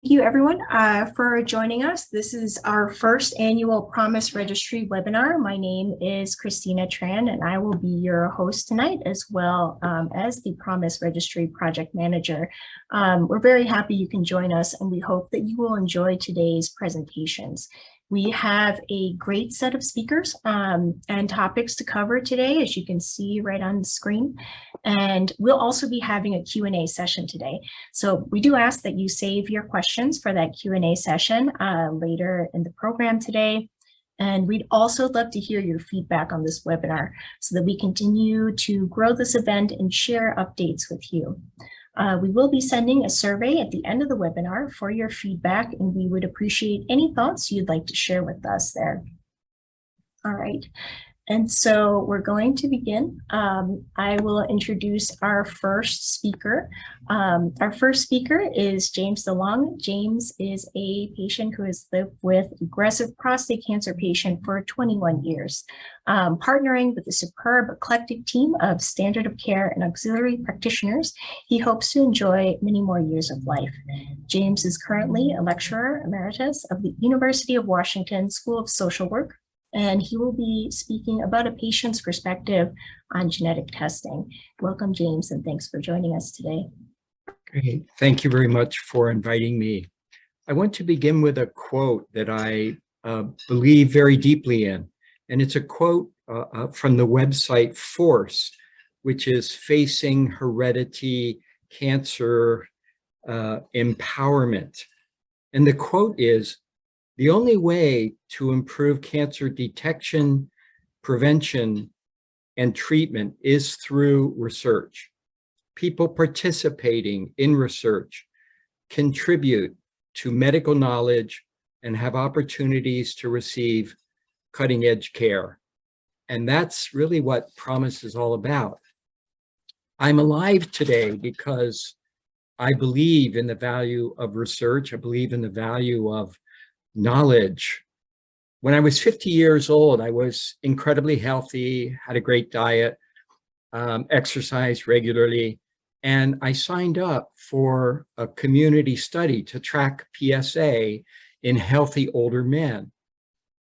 Thank you, everyone, for joining us. This is our first annual Promise Registry webinar. My name is Christina Tran, and I will be your host tonight, as well as the Promise Registry project manager. We're very happy you can join us, and we hope that you will enjoy today's presentations. We have a great set of speakers and topics to cover today, as you can see right on the screen. And we'll also be having a Q&A session today. So we do ask that you save your questions for that Q&A session later in the program today. And we'd also love to hear your feedback on this webinar so that we continue to grow this event and share updates with you. We will be sending a survey at the end of the webinar for your feedback, and we would appreciate any thoughts you'd like to share with us there. All right. And so we're going to begin. I will introduce our first speaker. Our first speaker is James DeLong. James is a patient who has lived with aggressive prostate cancer patient for 21 years. Partnering with a superb eclectic team of standard of care and auxiliary practitioners, he hopes to enjoy many more years of life. James is currently a lecturer emeritus of the University of Washington School of Social Work, and he will be speaking about a patient's perspective on genetic testing. Welcome, James, and thanks for joining us today. Great. Thank you very much for inviting me. I want to begin with a quote that I believe very deeply in, and it's a quote from the website Force, which is Facing Heredity Cancer Empowerment. And the quote is, "The only way to improve cancer detection, prevention, and treatment is through research. People participating in research contribute to medical knowledge and have opportunities to receive cutting-edge care." And that's really what Promise is all about. I'm alive today because I believe in the value of research. I believe in the value of knowledge. When I was 50 years old, I was incredibly healthy, had a great diet, exercised regularly, and I signed up for a community study to track PSA in healthy older men.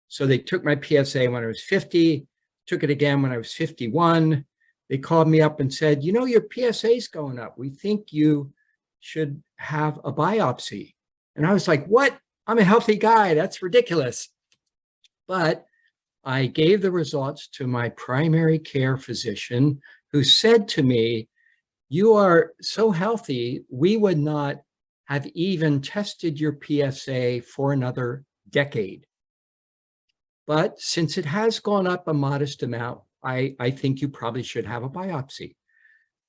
So they took my PSA when I was 50, took it again when I was 51. They called me up and said, "You know, your PSA is going up. We think you should have a biopsy." And I was like, "What? I'm a healthy guy. That's ridiculous." But I gave the results to my primary care physician, who said to me, "You are so healthy, we would not have even tested your PSA for another decade. But since it has gone up a modest amount, I think you probably should have a biopsy."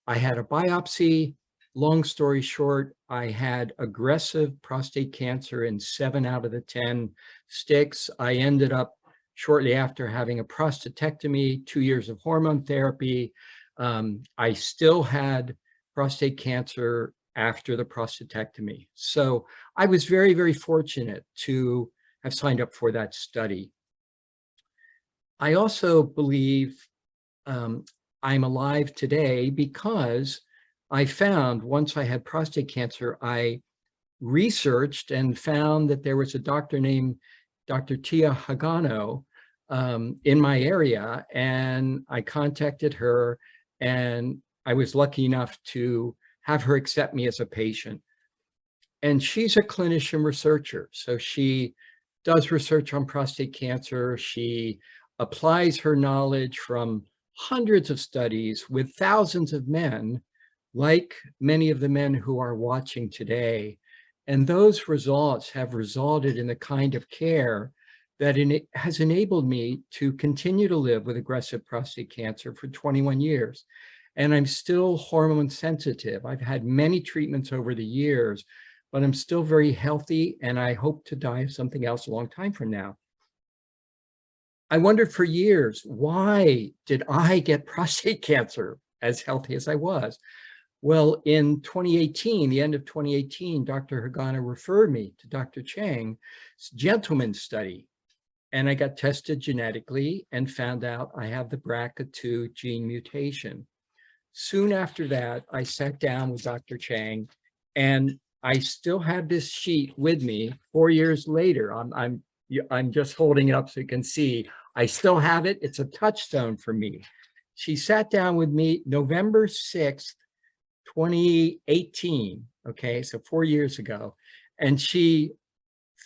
I had a biopsy. Long story short, I had aggressive prostate cancer in 7 out of the 10 sticks. I ended up shortly after having a prostatectomy, 2 years of hormone therapy. I still had prostate cancer after the prostatectomy. So I was very, very fortunate to have signed up for that study. I also believe I'm alive today because I found, once I had prostate cancer, I researched and found that there was a doctor named Dr. Tia Hagano in my area, and I contacted her, and I was lucky enough to have her accept me as a patient. And she's a clinician researcher, so she does research on prostate cancer. She applies her knowledge from hundreds of studies with thousands of men, like many of the men who are watching today. And those results have resulted in the kind of care that has enabled me to continue to live with aggressive prostate cancer for 21 years. And I'm still hormone sensitive. I've had many treatments over the years, but I'm still very healthy, and I hope to die of something else a long time from now. I wondered for years, why did I get prostate cancer as healthy as I was? Well, in 2018, the end of 2018, Dr. Hagano referred me to Dr. Chang's gentleman's study, and I got tested genetically and found out I have the BRCA2 gene mutation. Soon after that, I sat down with Dr. Chang, and I still have this sheet with me 4 years later. I'm just holding it up so you can see. I still have it. It's a touchstone for me. She sat down with me November 6th, 2018. Okay, so 4 years ago. And she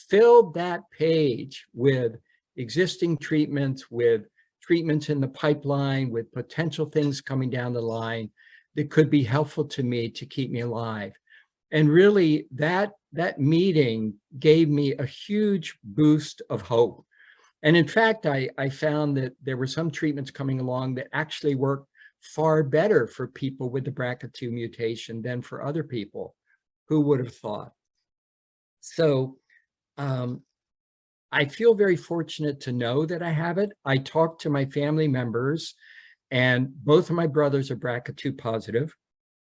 filled that page with existing treatments, with treatments in the pipeline, with potential things coming down the line that could be helpful to me to keep me alive. And really that meeting gave me a huge boost of hope. And in fact, I found that there were some treatments coming along that actually work far better for people with the BRCA2 mutation than for other people. Who would have thought? So I feel very fortunate to know that I have it. I talked to my family members, and both of my brothers are BRCA2 positive.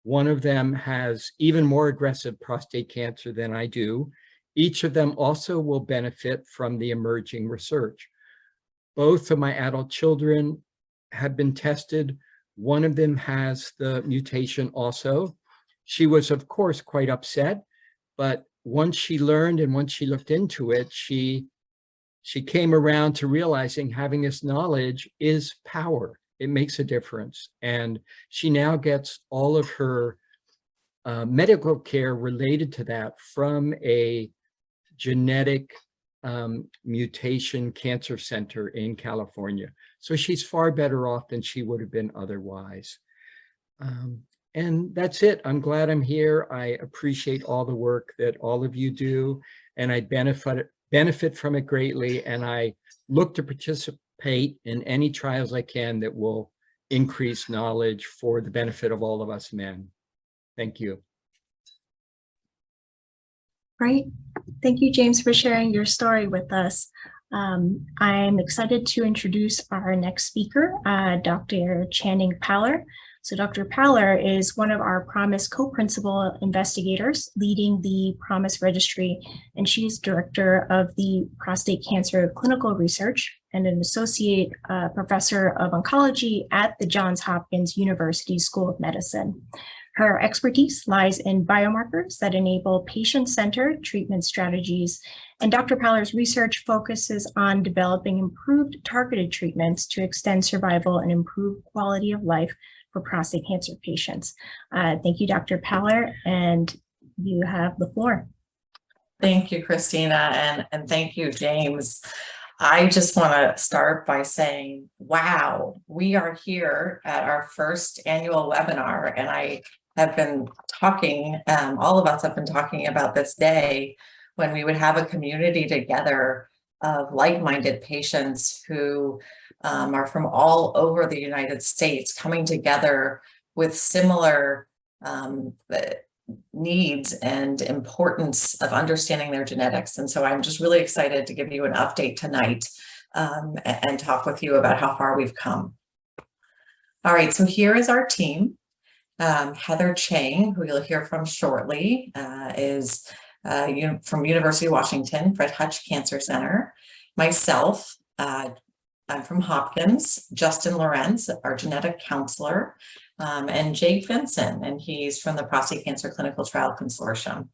One of them has even more aggressive prostate cancer than I do. Each of them also will benefit from the emerging research. Both of my adult children have been tested. One of them has the mutation also. She was, of course, quite upset, but once she learned and once she looked into it, she came around to realizing having this knowledge is power. It makes a difference. And she now gets all of her medical care related to that from a genetic mutation cancer center in California. So she's far better off than she would have been otherwise. And that's it. I'm glad I'm here. I appreciate all the work that all of you do, and I benefit from it greatly. And I look to participate in any trials I can that will increase knowledge for the benefit of all of us men. Thank you. Great. Thank you, James, for sharing your story with us. I'm excited to introduce our next speaker, Dr. Channing Paller. So Dr. Paller is one of our PROMISE co-principal investigators leading the PROMISE Registry, and she is director of the prostate cancer clinical research and an associate professor of oncology at the Johns Hopkins University School of Medicine. Her expertise lies in biomarkers that enable patient-centered treatment strategies, and Dr. Paller's research focuses on developing improved targeted treatments to extend survival and improve quality of life for prostate cancer patients. Thank you, Dr. Paller, and you have the floor. Thank you, Christina, and thank you, James. I just want to start by saying, wow, we are here at our first annual webinar, and I have been talking, all of us have been talking about this day when we would have a community together of like-minded patients who are from all over the United States coming together with similar needs and importance of understanding their genetics. And so I'm just really excited to give you an update tonight and talk with you about how far we've come. All right, so here is our team. Heather Chang, who you'll hear from shortly, is from University of Washington, Fred Hutch Cancer Center. Myself, I'm from Hopkins. Justin Lorenz, our genetic counselor, and Jake Vinson, and he's from the Prostate Cancer Clinical Trial Consortium.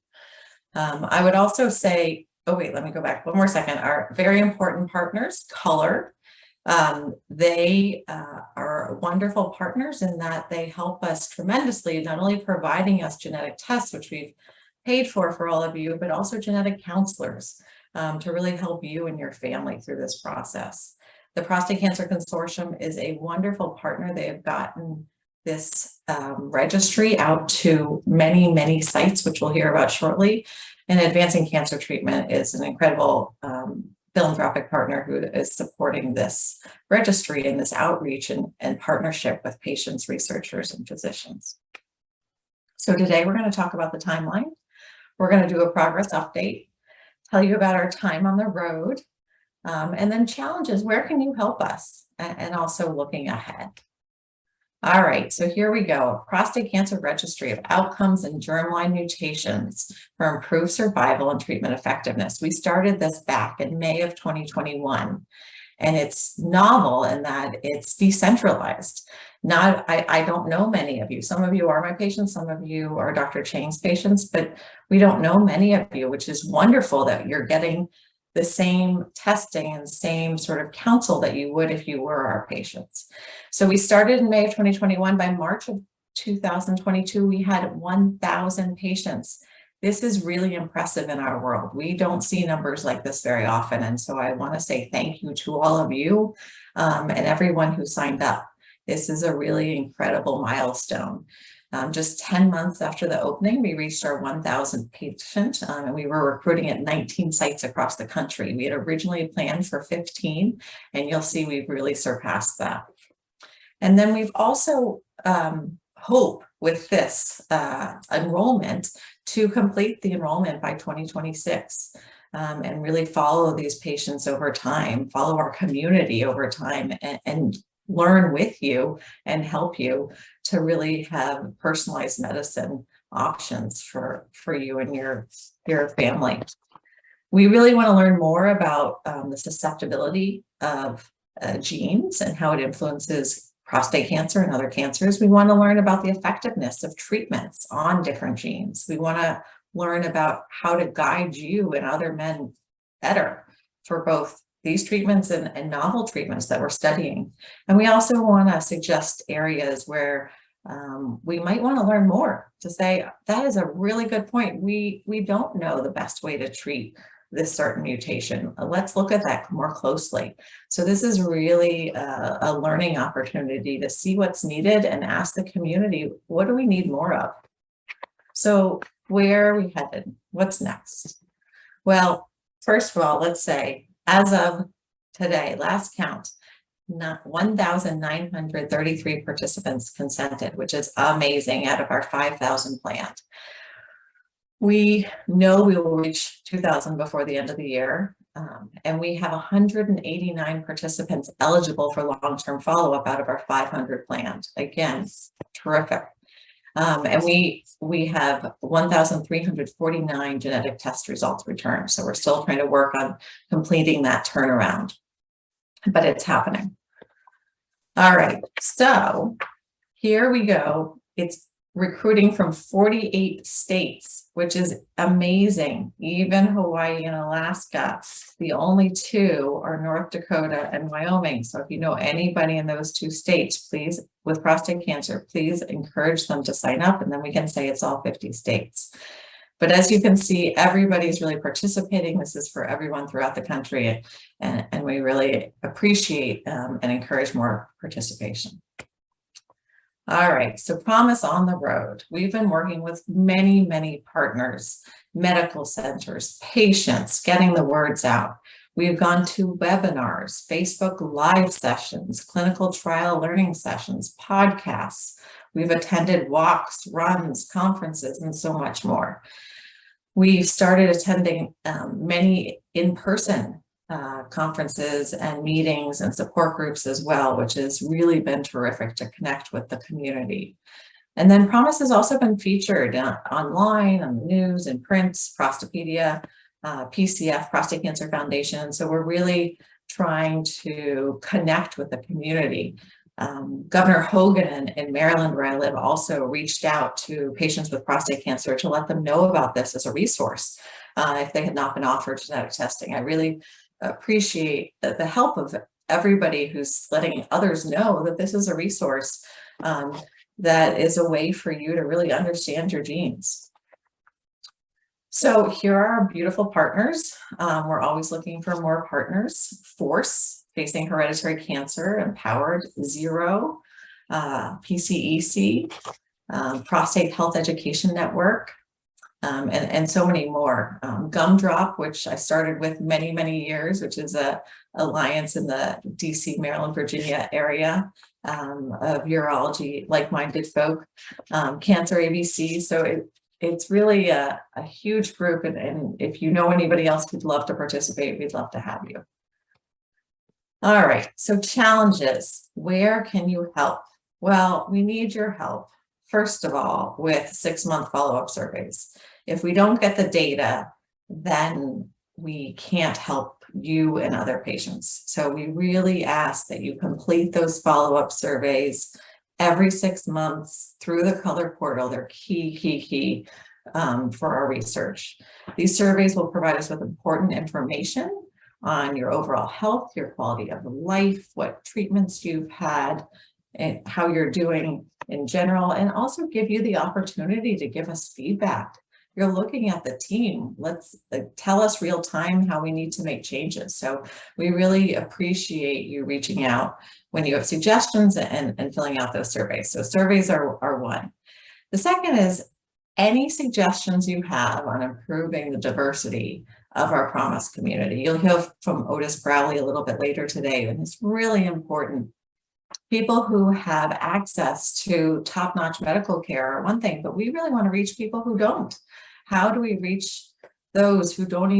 I would also say, oh wait, let me go back one more second. Our very important partners, Color. They are wonderful partners in that they help us tremendously, not only providing us genetic tests, which we've paid for all of you, but also genetic counselors to really help you and your family through this process. The Prostate Cancer Consortium is a wonderful partner. They have gotten this registry out to many, many sites, which we'll hear about shortly. And Advancing Cancer Treatment is an incredible philanthropic partner who is supporting this registry and this outreach and partnership with patients, researchers, and physicians. So today we're going to talk about the timeline. We're going to do a progress update, tell you about our time on the road, and then challenges. Where can you help us? And also looking ahead. All right, so here we go. Prostate Cancer Registry of Outcomes and Germline Mutations for Improved Survival and Treatment Effectiveness. We started this back in May of 2021, and it's novel in that it's decentralized. I don't know many of you. Some of you are my patients, some of you are Dr. Chang's patients, but we don't know many of you, which is wonderful that you're getting the same testing and same sort of counsel that you would if you were our patients. So we started in May of 2021. By March of 2022, we had 1,000 patients. This is really impressive in our world. We don't see numbers like this very often. And so I want to say thank you to all of you and everyone who signed up. This is a really incredible milestone. Just 10 months after the opening, we reached our 1,000th patient, and we were recruiting at 19 sites across the country. We had originally planned for 15, and you'll see we've really surpassed that. And then we've also hope with this enrollment to complete the enrollment by 2026 and really follow these patients over time, follow our community over time, and learn with you and help you to really have personalized medicine options for you and your family. We really want to learn more about the susceptibility of genes and how it influences prostate cancer and other cancers. We want to learn about the effectiveness of treatments on different genes. We want to learn about how to guide you and other men better for both these treatments and novel treatments that we're studying. And we also want to suggest areas where we might want to learn more, to say, that is a really good point. We don't know the best way to treat this certain mutation. Let's look at that more closely. So this is really a learning opportunity to see what's needed and ask the community, what do we need more of? So where are we headed? What's next? Well, first of all, let's say, as of today, last count, 1,933 participants consented, which is amazing out of our 5,000 planned. We know we will reach 2,000 before the end of the year, and we have 189 participants eligible for long-term follow-up out of our 500 planned. Again, terrific. And we have 1,349 genetic test results returned. So we're still trying to work on completing that turnaround, but it's happening. All right, so here we go. It's recruiting from 48 states, which is amazing. Even Hawaii and Alaska. The only two are North Dakota and Wyoming. So if you know anybody in those two states, please, with prostate cancer, please encourage them to sign up, and then we can say it's all 50 states. But as you can see, everybody's really participating. This is for everyone throughout the country, and we really appreciate and encourage more participation. All right, so Promise on the road. We've been working with many, many partners, medical centers, patients, getting the words out. We've gone to webinars, Facebook Live sessions, clinical trial learning sessions, podcasts. We've attended walks, runs, conferences, and so much more. We've started attending many in-person conferences and meetings and support groups as well, which has really been terrific to connect with the community. And then Promise has also been featured online, on the news, in print, Prostopedia, PCF, Prostate Cancer Foundation. So we're really trying to connect with the community. Governor Hogan in Maryland, where I live, also reached out to patients with prostate cancer to let them know about this as a resource if they had not been offered genetic testing. I really appreciate the help of everybody who's letting others know that this is a resource that is a way for you to really understand your genes. So here are our beautiful partners. We're always looking for more partners. Force, Facing Hereditary Cancer, Empowered, Zero, PCEC, Prostate Health Education Network, and so many more. Gumdrop, which I started with many, many years, which is a alliance in the DC, Maryland, Virginia area of urology, like-minded folk. Cancer ABC. So it's really a huge group. And if you know anybody else who'd love to participate, we'd love to have you. All right, so challenges. Where can you help? Well, we need your help, first of all, with 6-month follow-up surveys. If we don't get the data, then we can't help you and other patients. So we really ask that you complete those follow-up surveys, every 6 months through the Color Portal. They're key for our research. These surveys will provide us with important information on your overall health, your quality of life, what treatments you've had, and how you're doing in general, and also give you the opportunity to give us feedback. You're looking at the team. Let's tell us real time how we need to make changes. So we really appreciate you reaching out when you have suggestions and filling out those surveys. So surveys are one. The second is any suggestions you have on improving the diversity of our Promise community. You'll hear from Otis Browley a little bit later today, and it's really important. People who have access to top-notch medical care are one thing, but we really want to reach people who don't. How do we reach those who aren't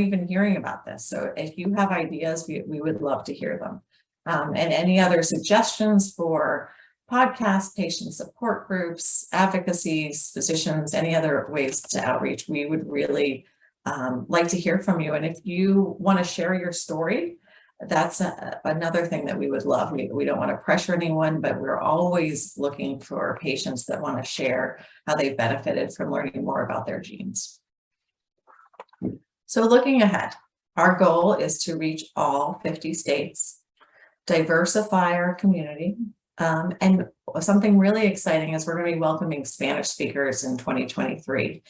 even hearing about this? So if you have ideas, we would love to hear them. And any other suggestions for podcasts, patient support groups, advocacies, physicians, any other ways to outreach, we would really like to hear from you. And if you want to share your story, that's another thing that we would love. We don't want to pressure anyone, but we're always looking for patients that want to share how they've benefited from learning more about their genes. So looking ahead, our goal is to reach all 50 states, diversify our community, and something really exciting is we're going to be welcoming Spanish speakers in 2023.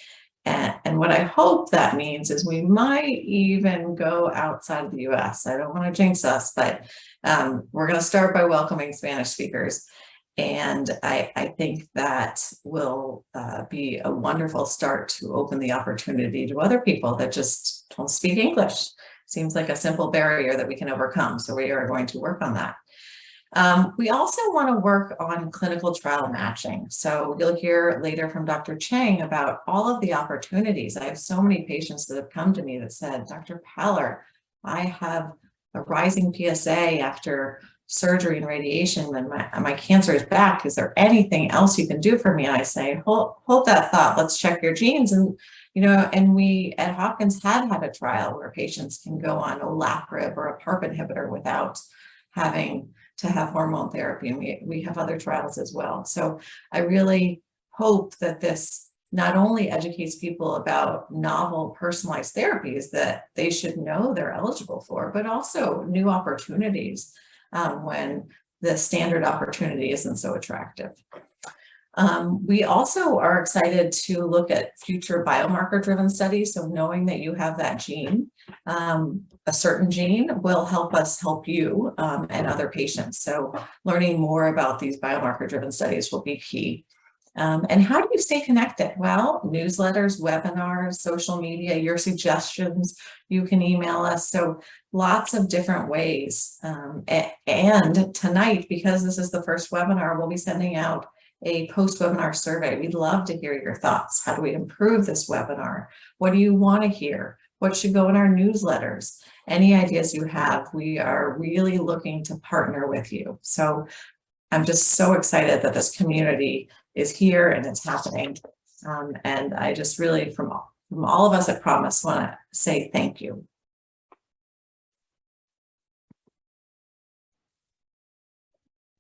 And what I hope that means is we might even go outside of the US. I don't want to jinx us, but we're going to start by welcoming Spanish speakers. And I think that will be a wonderful start to open the opportunity to other people that just don't speak English. Seems like a simple barrier that we can overcome. So we are going to work on that. We also want to work on clinical trial matching. So you'll hear later from Dr. Chang about all of the opportunities. I have so many patients that have come to me that said, Dr. Paller, I have a rising PSA after surgery and radiation and my cancer is back. Is there anything else you can do for me? And I say, hold that thought. Let's check your genes. And and we at Hopkins had a trial where patients can go on olaparib or a PARP inhibitor without having to have hormone therapy, and we have other trials as well. So I really hope that this not only educates people about novel personalized therapies that they should know they're eligible for, but also new opportunities when the standard opportunity isn't so attractive. We also are excited to look at future biomarker-driven studies. So knowing that you have that gene, a certain gene will help us help you and other patients. So learning more about these biomarker-driven studies will be key. And how do you stay connected? Well, newsletters, webinars, social media, your suggestions, you can email us. So lots of different ways. And tonight, because this is the first webinar, we'll be sending out a post-webinar survey. We'd love to hear your thoughts. How do we improve this webinar? What do you want to hear? What should go in our newsletters? Any ideas you have, we are really looking to partner with you. So I'm just so excited that this community is here and it's happening. And I just really, from all of us at Promise, want to say thank you.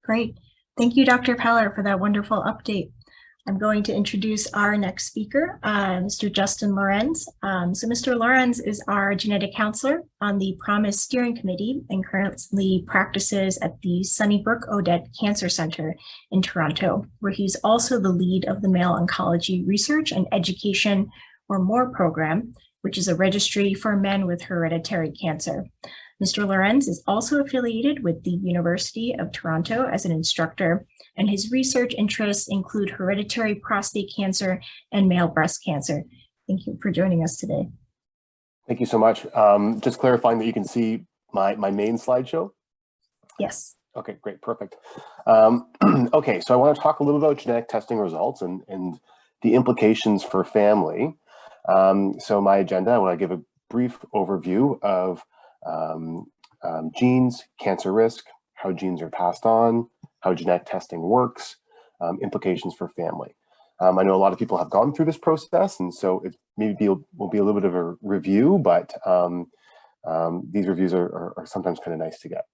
Great. Thank you, Dr. Paller, for that wonderful update. I'm going to introduce our next speaker, Mr. Justin Lorenz. So Mr. Lorenz is our genetic counselor on the Promise Steering Committee and currently practices at the Sunnybrook Odette Cancer Center in Toronto, where he's also the lead of the Male Oncology Research and Education or MORE program, which is a registry for men with hereditary cancer. Mr. Lorenz is also affiliated with the University of Toronto as an instructor, and his research interests include hereditary prostate cancer and male breast cancer. Thank you for joining us today. Thank you so much. Just clarifying that you can see my main slideshow? Yes. Okay, great, perfect. Okay, so I want to talk a little about genetic testing results and the implications for family. So my agenda, I want to give a brief overview of genes, cancer risk, how genes are passed on, how genetic testing works, implications for family. I know a lot of people have gone through this process, and so it maybe will be a little bit of a review, but these reviews are sometimes kind of nice to get.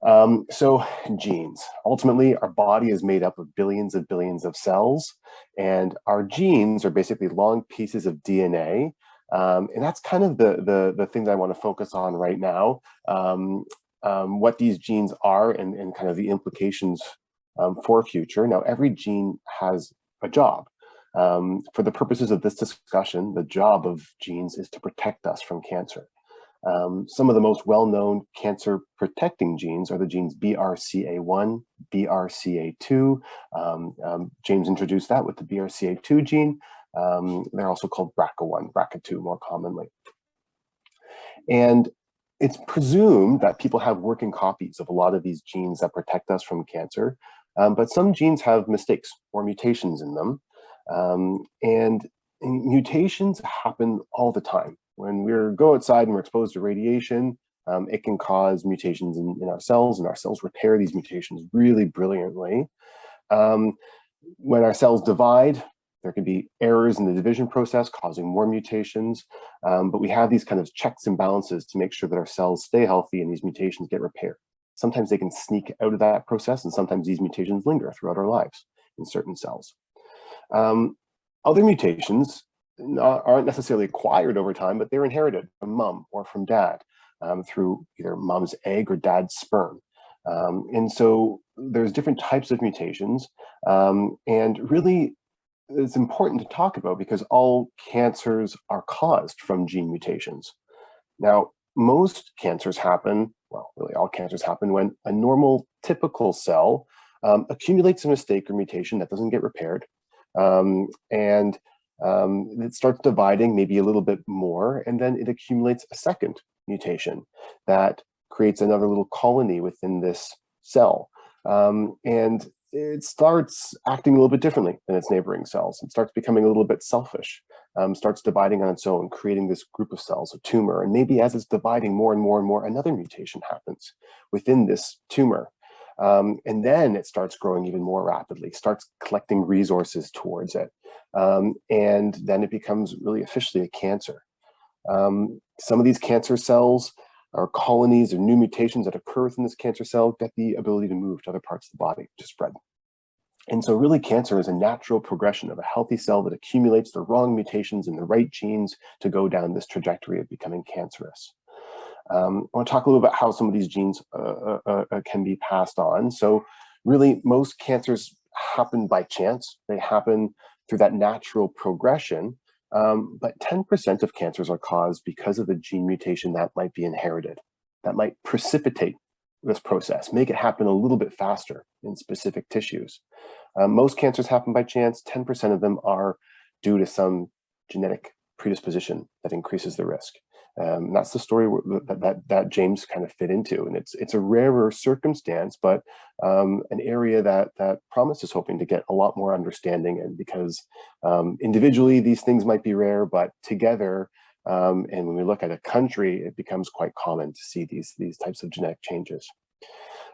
So genes. Ultimately, our body is made up of billions of cells, and our genes are basically long pieces of DNA. And that's kind of the thing that I want to focus on right now, what these genes are and kind of the implications for future. Now, every gene has a job. For the purposes of this discussion, the job of genes is to protect us from cancer. Some of the most well-known cancer-protecting genes are the genes BRCA1, BRCA2. James introduced that with the BRCA2 gene. They're also called BRCA1, BRCA2 more commonly. And it's presumed that people have working copies of a lot of these genes that protect us from cancer, but some genes have mistakes or mutations in them. And mutations happen all the time. When we go outside and we're exposed to radiation, it can cause mutations in our cells, and our cells repair these mutations really brilliantly. When our cells divide, there can be errors in the division process causing more mutations, but we have these kind of checks and balances to make sure that our cells stay healthy and these mutations get repaired. Sometimes they can sneak out of that process, and sometimes these mutations linger throughout our lives in certain cells. Other mutations aren't necessarily acquired over time, but they're inherited from mom or from dad through either mom's egg or dad's sperm. And so there's different types of mutations, and really it's important to talk about because all cancers are caused from gene mutations. Now, most cancers happen, well, really all cancers happen when a normal typical cell accumulates a mistake or mutation that doesn't get repaired. And it starts dividing maybe a little bit more, and then it accumulates a second mutation that creates another little colony within this cell. And it starts acting a little bit differently than its neighboring cells. It starts becoming a little bit selfish, starts dividing on its own, creating this group of cells, a tumor. And maybe as it's dividing more and more and more, another mutation happens within this tumor. And then it starts growing even more rapidly, starts collecting resources towards it. And then it becomes really officially a cancer. Some of these cancer cells or colonies or new mutations that occur within this cancer cell get the ability to move to other parts of the body to spread. And so really cancer is a natural progression of a healthy cell that accumulates the wrong mutations in the right genes to go down this trajectory of becoming cancerous. I want to talk a little about how some of these genes can be passed on. So really most cancers happen by chance. They happen through that natural progression, but 10% of cancers are caused because of a gene mutation that might be inherited, that might precipitate this process, make it happen a little bit faster in specific tissues. Most cancers happen by chance. 10% of them are due to some genetic predisposition that increases the risk. That's the story that James kind of fit into, and it's a rarer circumstance, but an area that Promise is hoping to get a lot more understanding in, because individually these things might be rare, but together, and when we look at a country, it becomes quite common to see these types of genetic changes.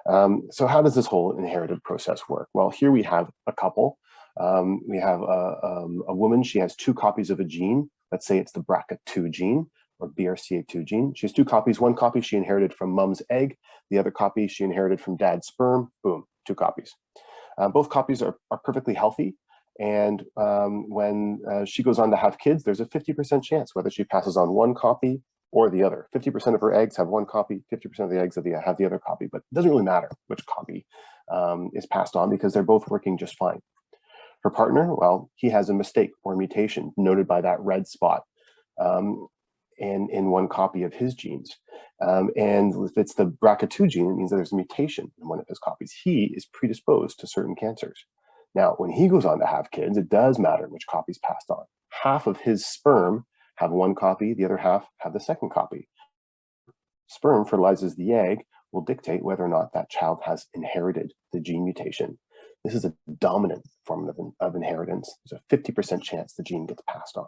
So how does this whole inherited process work? Well, here we have a couple. We have a woman. She has 2 copies of a gene. Let's say it's the BRCA2 gene, or BRCA2 gene. She has 2 copies. One copy she inherited from mom's egg. The other copy she inherited from dad's sperm. Boom, 2 copies. Both copies are perfectly healthy. And when she goes on to have kids, there's a 50% chance whether she passes on one copy or the other. 50% of her eggs have one copy, 50% of the eggs have the other copy, but it doesn't really matter which copy is passed on because they're both working just fine. Her partner, well, he has a mistake or mutation noted by that red spot in one copy of his genes. And if it's the BRCA2 gene, it means that there's a mutation in one of his copies. He is predisposed to certain cancers. Now, when he goes on to have kids, it does matter which copy's passed on. Half of his sperm have one copy, the other half have the second copy. Sperm fertilizes the egg, will dictate whether or not that child has inherited the gene mutation. This is a dominant form of inheritance. There's a 50% chance the gene gets passed on.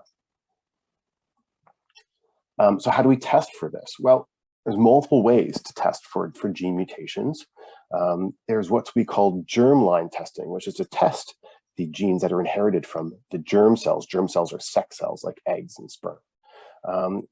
So how do we test for this? Well, there's multiple ways to test for gene mutations. There's what we call germline testing, which is to test the genes that are inherited from the germ cells. Germ cells are sex cells like eggs and sperm.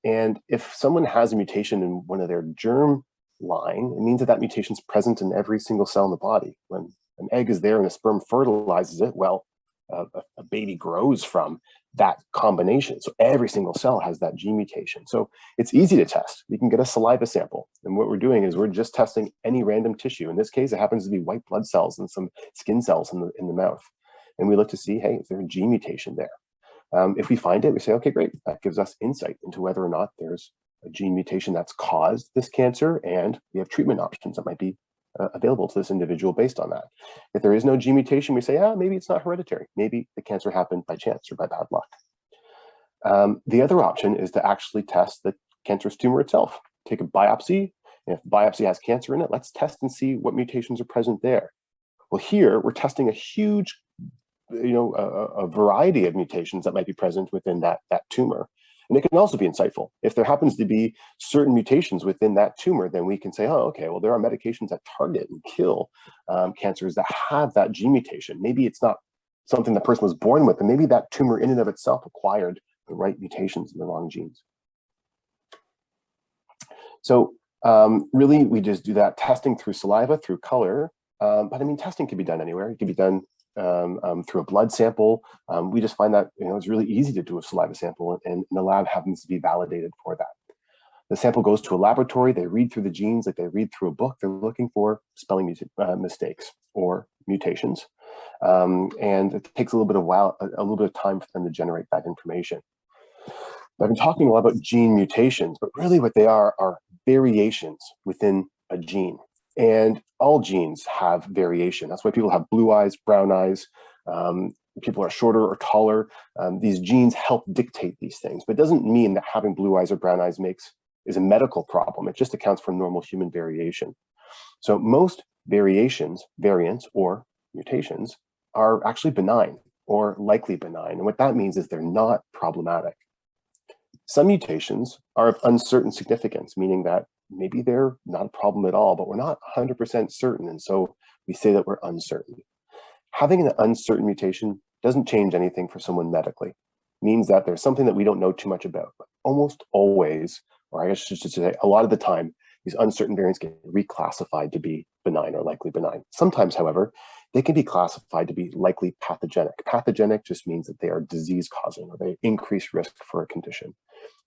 And if someone has a mutation in one of their germ line, it means that that mutation is present in every single cell in the body. When an egg is there and a sperm fertilizes it, well, a baby grows from that combination. So every single cell has that gene mutation. So it's easy to test. You can get a saliva sample. And what we're doing is we're just testing any random tissue. In this case, it happens to be white blood cells and some skin cells in the mouth. And we look to see, hey, is there a gene mutation there? If we find it, we say, okay, great. That gives us insight into whether or not there's a gene mutation that's caused this cancer, and we have treatment options that might be available to this individual based on that. If there is no gene mutation, we say, maybe it's not hereditary. Maybe the cancer happened by chance or by bad luck. The other option is to actually test the cancerous tumor itself. Take a biopsy, and if the biopsy has cancer in it, let's test and see what mutations are present there. Well, here we're testing a huge, a variety of mutations that might be present within that tumor. And it can also be insightful. If there happens to be certain mutations within that tumor, then we can say, oh, okay, well, there are medications that target and kill cancers that have that gene mutation. Maybe it's not something the person was born with, and maybe that tumor in and of itself acquired the right mutations in the wrong genes. So really, we just do that testing through saliva, through color. But I mean, testing can be done anywhere. It can be done through a blood sample. We just find that it's really easy to do a saliva sample, and the lab happens to be validated for that. The sample goes to a laboratory. They read through the genes like they read through a book. They're looking for spelling mistakes or mutations, and it takes a little bit of time for them to generate that information. I've been talking a lot about gene mutations, but really what they are variations within a gene. And all genes have variation. That's why people have blue eyes, brown eyes. People are shorter or taller. These genes help dictate these things, but it doesn't mean that having blue eyes or brown eyes is a medical problem. It just accounts for normal human variation. So most variations, variants, or mutations are actually benign or likely benign. And what that means is they're not problematic. Some mutations are of uncertain significance, meaning that maybe they're not a problem at all, but we're not 100% certain. And so we say that we're uncertain. Having an uncertain mutation doesn't change anything for someone medically. It means that there's something that we don't know too much about. But almost always, or I guess I should say a lot of the time, these uncertain variants get reclassified to be benign or likely benign. Sometimes, however, they can be classified to be likely pathogenic. Pathogenic just means that they are disease-causing or they increase risk for a condition.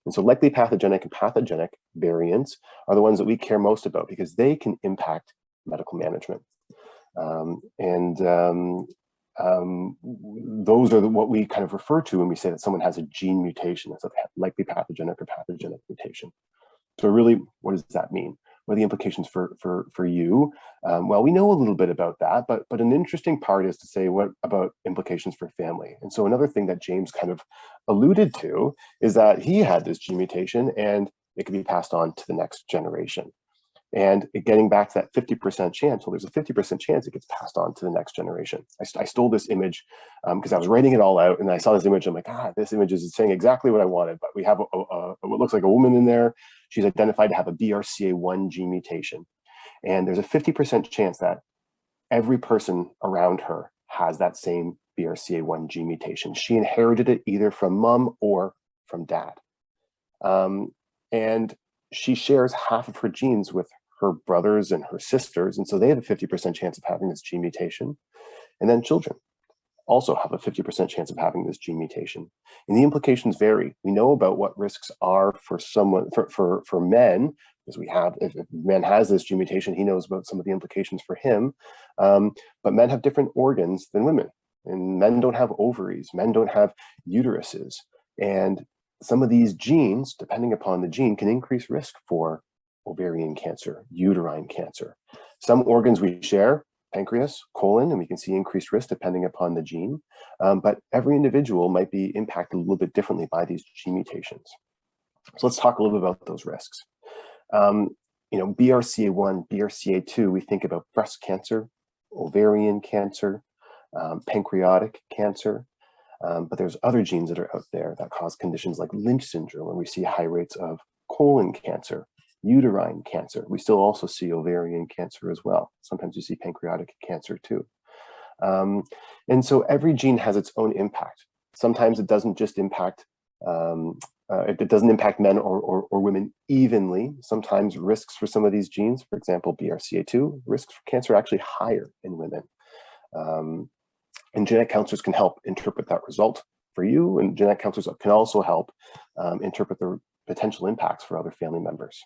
And so likely pathogenic and pathogenic variants are the ones that we care most about because they can impact medical management. Those are what we kind of refer to when we say that someone has a gene mutation. It's a likely pathogenic or pathogenic mutation. So really, what does that mean? What are the implications for you? Well, we know a little bit about that, but an interesting part is to say, what about implications for family? And so another thing that James kind of alluded to is that he had this gene mutation and it could be passed on to the next generation. And getting back to that 50% chance, well, there's a 50% chance it gets passed on to the next generation. I stole this image because I was writing it all out and I saw this image. I'm like, this image is saying exactly what I wanted, but we have what looks like a woman in there. She's identified to have a BRCA1 gene mutation. And there's a 50% chance that every person around her has that same BRCA1 gene mutation. She inherited it either from mom or from dad. And she shares half of her genes with her brothers and her sisters. And so they have a 50% chance of having this gene mutation. And then children also have a 50% chance of having this gene mutation. And the implications vary. We know about what risks are for someone, for men, because we have, if a man has this gene mutation, he knows about some of the implications for him. But men have different organs than women. And men don't have ovaries, men don't have uteruses. And some of these genes, depending upon the gene, can increase risk for ovarian cancer, uterine cancer. Some organs we share, pancreas, colon, and we can see increased risk depending upon the gene. But every individual might be impacted a little bit differently by these gene mutations. So let's talk a little bit about those risks. BRCA1, BRCA2, we think about breast cancer, ovarian cancer, pancreatic cancer. But there's other genes that are out there that cause conditions like Lynch syndrome, and we see high rates of colon cancer, uterine cancer. We still also see ovarian cancer as well. Sometimes you see pancreatic cancer too. And so every gene has its own impact. Sometimes it doesn't just impact it doesn't impact men or women evenly. Sometimes risks for some of these genes, for example, BRCA2, risks for cancer are actually higher in women. And genetic counselors can help interpret that result for you, and genetic counselors can also help interpret the potential impacts for other family members.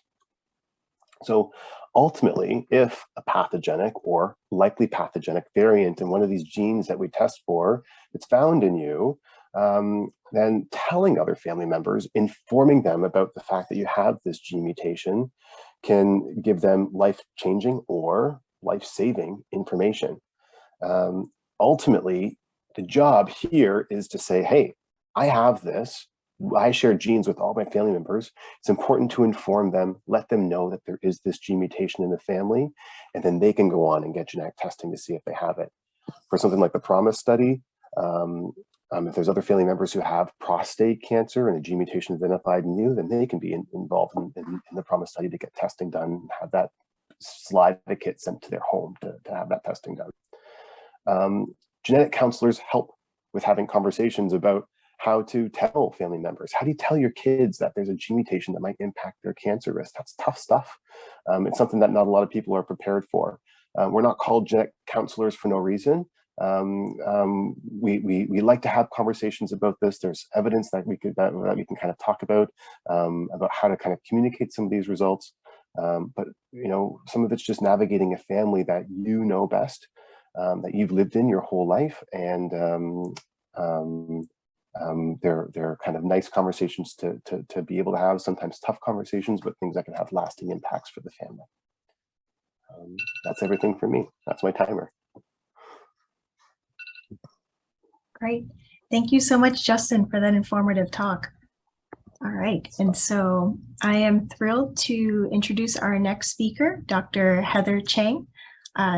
So ultimately, if a pathogenic or likely pathogenic variant in one of these genes that we test for is found in you, then telling other family members, informing them about the fact that you have this gene mutation can give them life-changing or life-saving information. Ultimately, the job here is to say, hey, I have this. I share genes with all my family members. It's important to inform them, let them know that there is this gene mutation in the family, and then they can go on and get genetic testing to see if they have it. For something like the PROMISE study, if there's other family members who have prostate cancer and a gene mutation identified in you, then they can be involved in the PROMISE study to get testing done and have that saliva kit sent to their home to have that testing done. Genetic counselors help with having conversations about how to tell family members. How do you tell your kids that there's a gene mutation that might impact their cancer risk? That's tough stuff. It's something that not a lot of people are prepared for. We're not called genetic counselors for no reason. We like to have conversations about this. There's evidence that we can kind of talk about how to kind of communicate some of these results. But some of it's just navigating a family that you know best, that you've lived in your whole life, and they're kind of nice conversations to be able to have, sometimes tough conversations, but things that can have lasting impacts for the family. That's everything for me. That's my timer. Great. Thank you so much, Justin, for that informative talk. All right. And so I am thrilled to introduce our next speaker, Dr. Heather Chang.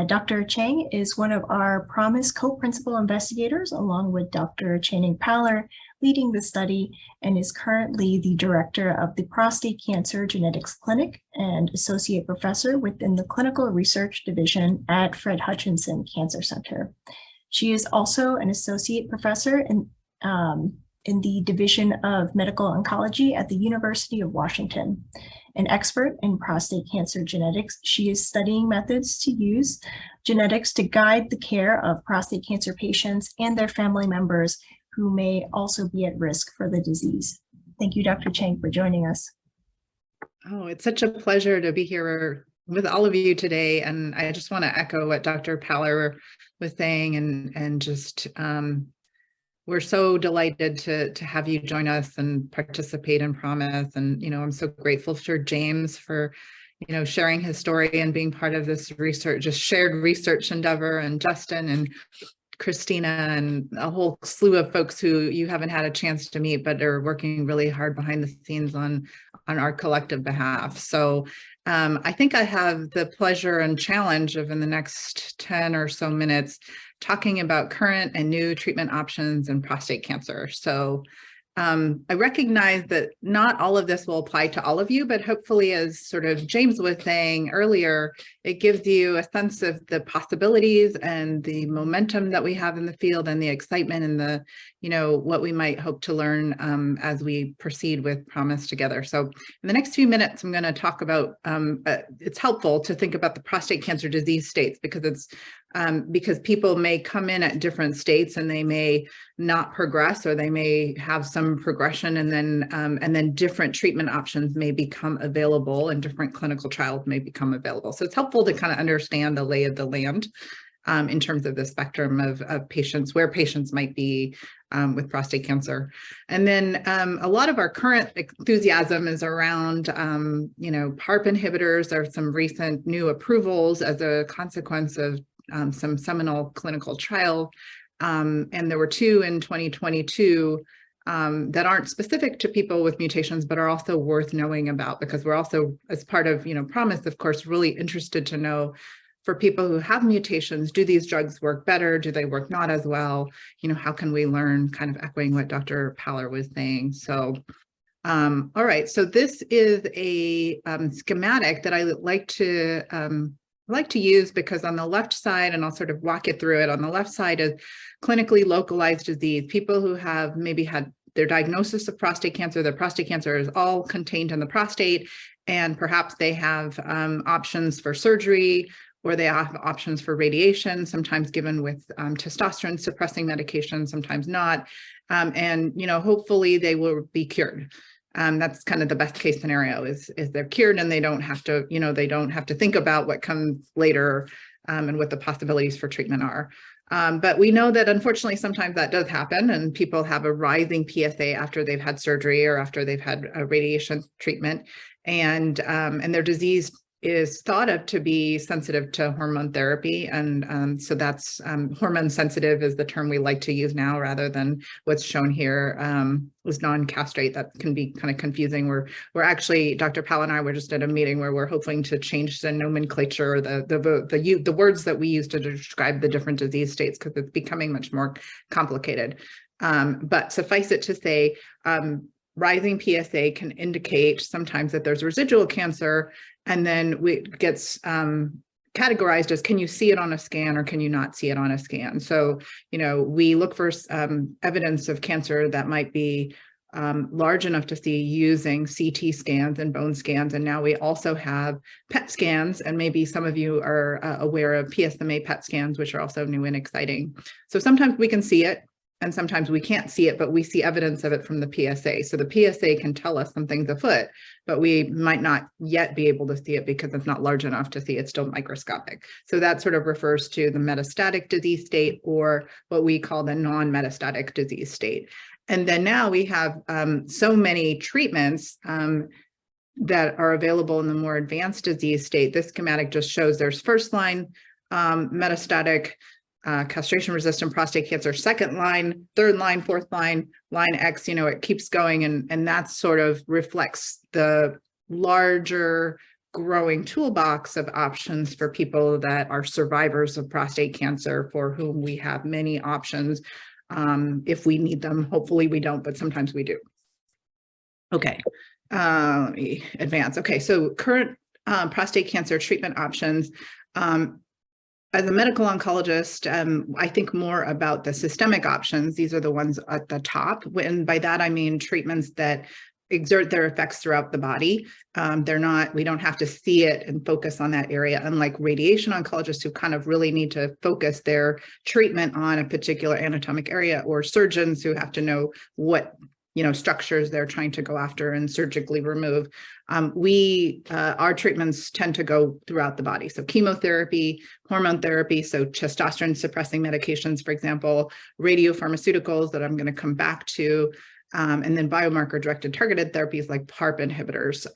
Dr. Chang is one of our PROMISE co-principal investigators, along with Dr. Channing Paller, leading the study, and is currently the director of the Prostate Cancer Genetics Clinic and associate professor within the Clinical Research Division at Fred Hutchinson Cancer Center. She is also an associate professor in the Division of Medical Oncology at the University of Washington. An expert in prostate cancer genetics, she is studying methods to use genetics to guide the care of prostate cancer patients and their family members who may also be at risk for the disease. Thank you, Dr. Chang, for joining us. Oh, it's such a pleasure to be here with all of you today. And I just want to echo what Dr. Paller was saying, and just we're so delighted to have you join us and participate in PROMISE. And, I'm so grateful for James for, sharing his story and being part of this research, just shared research endeavor, and Justin and Christina and a whole slew of folks who you haven't had a chance to meet, but are working really hard behind the scenes on our collective behalf. So I think I have the pleasure and challenge of, in the next 10 or so minutes, talking about current and new treatment options in prostate cancer. So I recognize that not all of this will apply to all of you, but hopefully, as sort of James was saying earlier, it gives you a sense of the possibilities and the momentum that we have in the field, and the excitement and the, what we might hope to learn as we proceed with PROMISE together. So in the next few minutes, I'm going to talk about, it's helpful to think about the prostate cancer disease states, because because people may come in at different states, and they may not progress, or they may have some progression, and then different treatment options may become available, and different clinical trials may become available. So it's helpful to kind of understand the lay of the land in terms of the spectrum of patients, where patients might be with prostate cancer. And then a lot of our current enthusiasm is around, PARP inhibitors. There are some recent new approvals as a consequence of some seminal clinical trial. And there were 2 in 2022 that aren't specific to people with mutations, but are also worth knowing about, because we're also, as part of, PROMISE, of course, really interested to know, for people who have mutations, do these drugs work better? Do they work not as well? How can we learn, kind of echoing what Dr. Paller was saying. So, all right, so this is a schematic that I like to use, because on the left side, and I'll sort of walk you through it, on the left side is clinically localized disease, people who have maybe had their diagnosis of prostate cancer. Their prostate cancer is all contained in the prostate, and perhaps they have options for surgery, or they have options for radiation, sometimes given with testosterone suppressing medication, sometimes not. And, you know, hopefully they will be cured. That's kind of the best case scenario is they're cured and they don't have to, you know, they don't have to think about what comes later and what the possibilities for treatment are. But we know that unfortunately, sometimes that does happen and people have a rising PSA after they've had surgery or after they've had a radiation treatment, and their disease is thought of to be sensitive to hormone therapy. And so that's hormone sensitive is the term we like to use now, rather than what's shown here was non-castrate. That can be kind of confusing. We're actually, Dr. Powell and I were just at a meeting where we're hoping to change the nomenclature, the words that we use to describe the different disease states, because it's becoming much more complicated. But suffice it to say, rising PSA can indicate sometimes that there's residual cancer, and then it gets categorized as, can you see it on a scan or can you not see it on a scan? So, you know, we look for evidence of cancer that might be large enough to see using CT scans and bone scans. And now we also have PET scans, and maybe some of you are aware of PSMA PET scans, which are also new and exciting. So sometimes we can see it, and sometimes we can't see it, but we see evidence of it from the PSA. So the PSA can tell us something's afoot, but we might not yet be able to see it because it's not large enough to see. It's still microscopic. So that sort of refers to the metastatic disease state, or what we call the non-metastatic disease state. And then now we have so many treatments that are available in the more advanced disease state. This schematic just shows there's first line metastatic castration-resistant prostate cancer, second line, third line, fourth line, line X, you know, it keeps going. And that sort of reflects the larger growing toolbox of options for people that are survivors of prostate cancer, for whom we have many options if we need them. Hopefully we don't, but sometimes we do. Okay, let me advance. Okay, so current prostate cancer treatment options. As a medical oncologist, I think more about the systemic options. These are the ones at the top. And by that, I mean treatments that exert their effects throughout the body. We don't have to see it and focus on that area, unlike radiation oncologists who kind of really need to focus their treatment on a particular anatomic area, or surgeons who have to know what, you know, structures they're trying to go after and surgically remove. Our treatments tend to go throughout the body. So chemotherapy, hormone therapy, so testosterone suppressing medications, for example, radiopharmaceuticals that I'm going to come back to, and then biomarker directed targeted therapies like PARP inhibitors.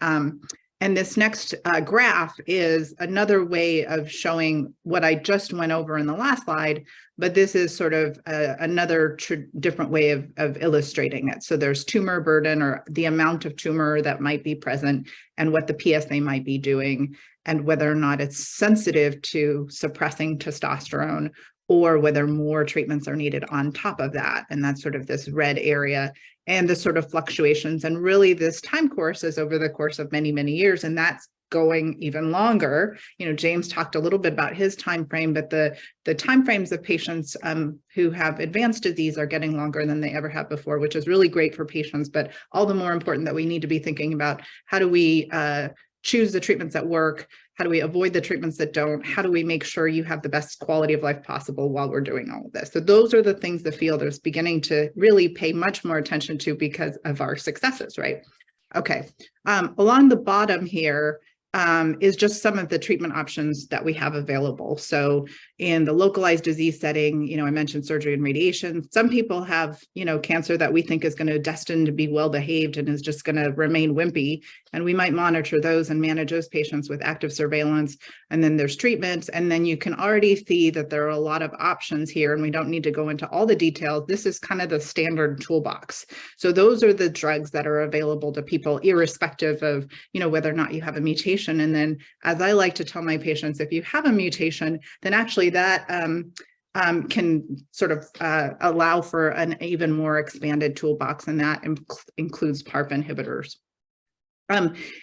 And this next graph is another way of showing what I just went over in the last slide, but this is sort of another different way of illustrating it. So there's tumor burden, or the amount of tumor that might be present, and what the PSA might be doing, and whether or not it's sensitive to suppressing testosterone, or whether more treatments are needed on top of that. And that's sort of this red area, and the sort of fluctuations. And really this time course is over the course of many, many years, and that's going even longer. You know, James talked a little bit about his time frame, but the time frames of patients who have advanced disease are getting longer than they ever have before, which is really great for patients, but all the more important that we need to be thinking about, how do we choose the treatments that work? How do we avoid the treatments that don't? How do we make sure you have the best quality of life possible while we're doing all of this? So those are the things the field is beginning to really pay much more attention to because of our successes, right? Okay, along the bottom here is just some of the treatment options that we have available. So in the localized disease setting, you know, I mentioned surgery and radiation. Some people have, you know, cancer that we think is going to destined to be well behaved and is just going to remain wimpy. And we might monitor those and manage those patients with active surveillance. And then there's treatments. And then you can already see that there are a lot of options here, and we don't need to go into all the details. This is kind of the standard toolbox. So those are the drugs that are available to people, irrespective of, you know, whether or not you have a mutation. And then, as I like to tell my patients, if you have a mutation, then actually that can sort of allow for an even more expanded toolbox, and that includes PARP inhibitors.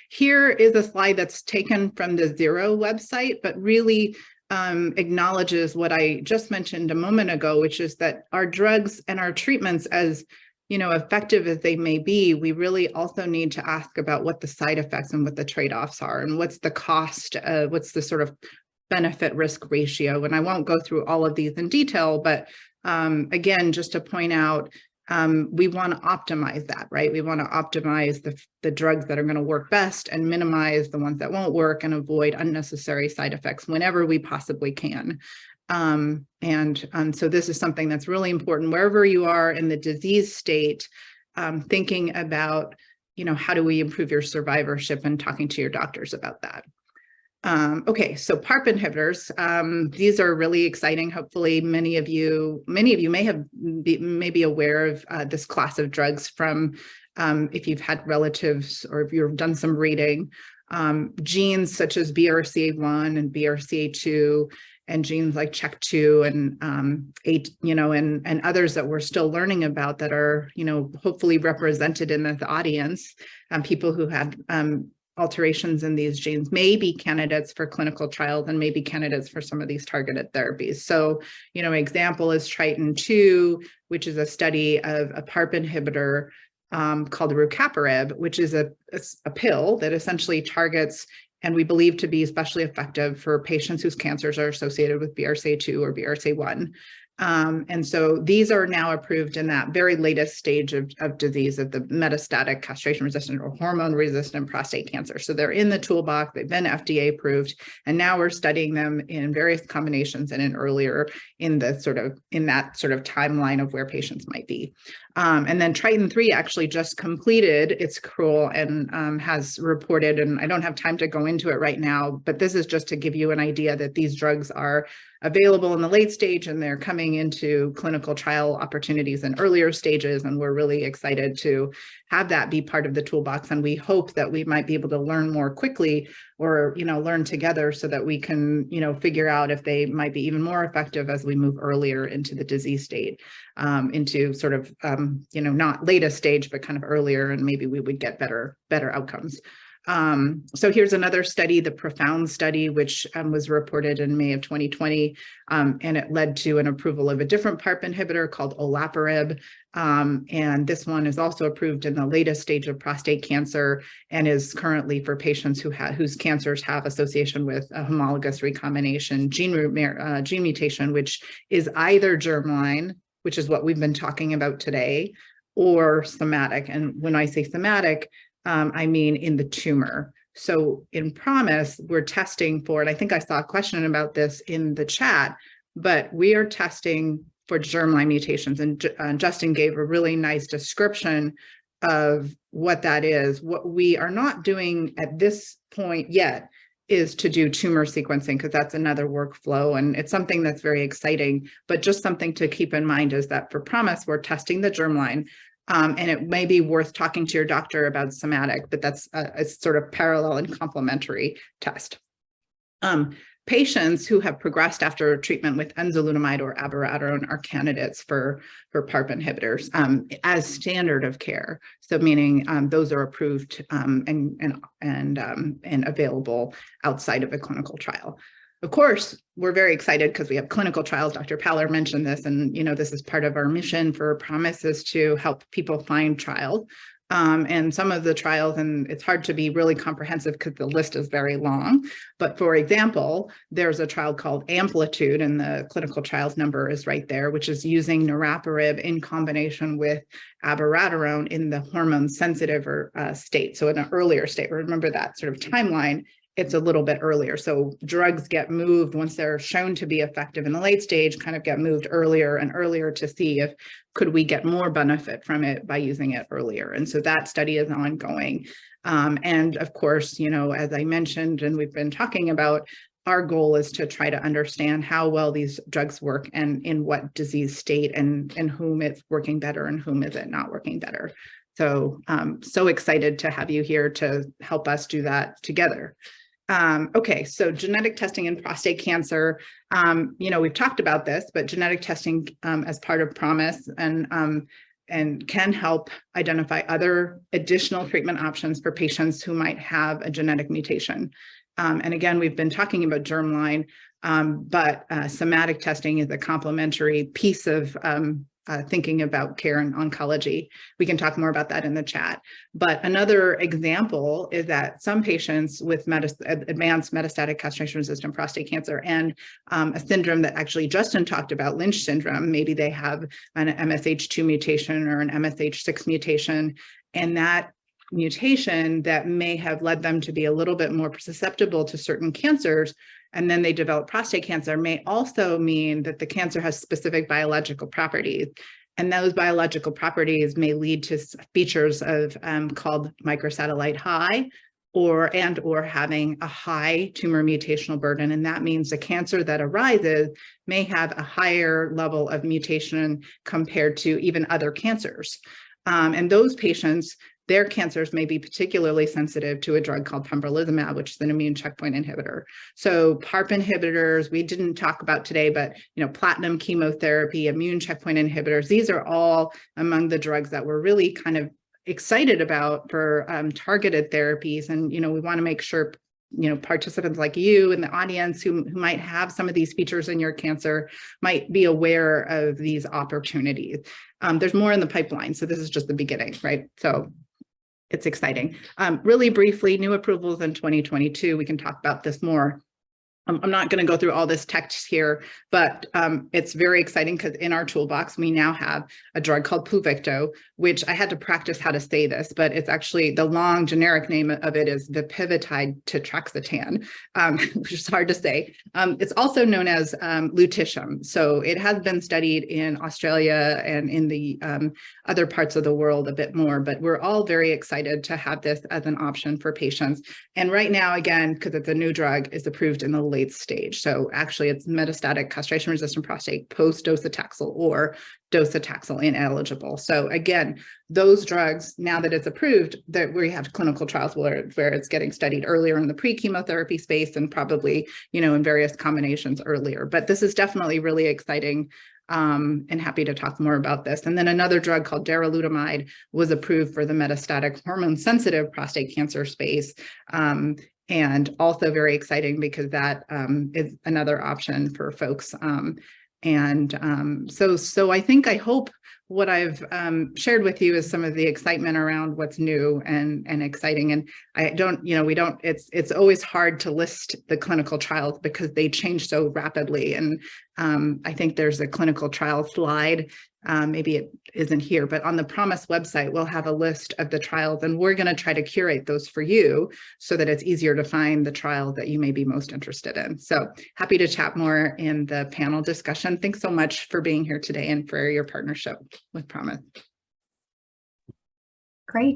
Here is a slide that's taken from the Zero website, but really acknowledges what I just mentioned a moment ago, which is that our drugs and our treatments, as effective as they may be, we really also need to ask about what the side effects and what the trade-offs are, and what's the cost, what's the sort of benefit risk ratio. And I won't go through all of these in detail, but again, just to point out, we want to optimize that, right? We want to optimize the drugs that are going to work best and minimize the ones that won't work and avoid unnecessary side effects whenever we possibly can. So this is something that's really important wherever you are in the disease state, thinking about, how do we improve your survivorship and talking to your doctors about that. Okay, so PARP inhibitors, these are really exciting. Hopefully many of you may be aware of this class of drugs from if you've had relatives or if you've done some reading. Genes such as BRCA1 and BRCA2 and genes like CHEK2 and and others that we're still learning about that are, hopefully represented in the audience, people who had alterations in these genes may be candidates for clinical trials and may be candidates for some of these targeted therapies. So, example is Triton-2, which is a study of a PARP inhibitor called rucaparib, which is a pill that essentially targets, and we believe to be especially effective for patients whose cancers are associated with BRCA2 or BRCA1. And so these are now approved in that very latest stage of disease of the metastatic castration-resistant or hormone-resistant prostate cancer. So they're in the toolbox, they've been FDA approved, and now we're studying them in various combinations and in that sort of timeline of where patients might be. And then Triton-3 actually just completed its accrual and has reported, and I don't have time to go into it right now, but this is just to give you an idea that these drugs are available in the late stage and they're coming into clinical trial opportunities in earlier stages. And we're really excited to have that be part of the toolbox. And we hope that we might be able to learn more quickly or, learn together so that we can, figure out if they might be even more effective as we move earlier into the disease state, into sort of, not latest stage, but kind of earlier, and maybe we would get better outcomes. So here's another study, the PROfound study, which was reported in May of 2020, and it led to an approval of a different PARP inhibitor called olaparib. And this one is also approved in the latest stage of prostate cancer and is currently for patients whose cancers have association with a homologous recombination gene mutation, which is either germline, which is what we've been talking about today, or somatic. And when I say somatic, I mean in the tumor. So in PROMISE, we're testing for, and I think I saw a question about this in the chat, but we are testing for germline mutations. And Justin gave a really nice description of what that is. What we are not doing at this point yet is to do tumor sequencing, because that's another workflow, and it's something that's very exciting. But just something to keep in mind is that for PROMISE, we're testing the germline. And it may be worth talking to your doctor about somatic, but that's a sort of parallel and complementary test. Patients who have progressed after treatment with enzalutamide or abiraterone are candidates for PARP inhibitors as standard of care. So meaning those are approved and available outside of a clinical trial. Of course, we're very excited because we have clinical trials. Dr. Paller mentioned this, and this is part of our mission for PROMISE is to help people find trials. And some of the trials, and it's hard to be really comprehensive because the list is very long. But for example, there's a trial called Amplitude, and the clinical trials number is right there, which is using niraparib in combination with abiraterone in the hormone sensitive state. So in an earlier state, remember that sort of timeline. It's a little bit earlier. So drugs get moved once they're shown to be effective in the late stage, kind of get moved earlier and earlier to see if could we get more benefit from it by using it earlier. And so that study is ongoing. And of course, as I mentioned, and we've been talking about, our goal is to try to understand how well these drugs work and in what disease state and whom it's working better and whom is it not working better. So so excited to have you here to help us do that together. Okay, so genetic testing in prostate cancer, we've talked about this, but genetic testing as part of PROMISE and can help identify other additional treatment options for patients who might have a genetic mutation. And again, we've been talking about germline, but somatic testing is a complementary piece of thinking about care and oncology. We can talk more about that in the chat. But another example is that some patients with advanced metastatic castration-resistant prostate cancer and a syndrome that actually Justin talked about, Lynch syndrome, maybe they have an MSH2 mutation or an MSH6 mutation, and that mutation that may have led them to be a little bit more susceptible to certain cancers, and then they develop prostate cancer, may also mean that the cancer has specific biological properties. And those biological properties may lead to features of called microsatellite high, or having a high tumor mutational burden. And that means the cancer that arises may have a higher level of mutation compared to even other cancers. And those patients, their cancers may be particularly sensitive to a drug called pembrolizumab, which is an immune checkpoint inhibitor. So PARP inhibitors, we didn't talk about today, but platinum chemotherapy, immune checkpoint inhibitors, these are all among the drugs that we're really kind of excited about for targeted therapies. And, we want to make sure participants like you in the audience who might have some of these features in your cancer might be aware of these opportunities. There's more in the pipeline, so this is just the beginning, right? So it's exciting. Really briefly, new approvals in 2022. We can talk about this more. I'm not going to go through all this text here, but it's very exciting because in our toolbox, we now have a drug called Pluvicto, which I had to practice how to say this, but it's actually the long generic name of it is Vipivitide tetraxetan, which is hard to say. It's also known as lutetium. So it has been studied in Australia and in the other parts of the world a bit more, but we're all very excited to have this as an option for patients. And right now, again, because it's a new drug, is approved in the late stage. So actually it's metastatic castration-resistant prostate post-docetaxel or docetaxel ineligible. So again, those drugs, now that it's approved, that we have clinical trials where it's getting studied earlier in the pre-chemotherapy space and probably, in various combinations earlier. But this is definitely really exciting. And happy to talk more about this. And then another drug called darolutamide was approved for the metastatic hormone-sensitive prostate cancer space. And also very exciting because that is another option for folks. So I hope what I've shared with you is some of the excitement around what's new and exciting. And it's always hard to list the clinical trials because they change so rapidly. And I think there's a clinical trial slide. Maybe it isn't here, but on the Promise website, we'll have a list of the trials, and we're going to try to curate those for you so that it's easier to find the trial that you may be most interested in. So happy to chat more in the panel discussion. Thanks so much for being here today and for your partnership with Promise. Great.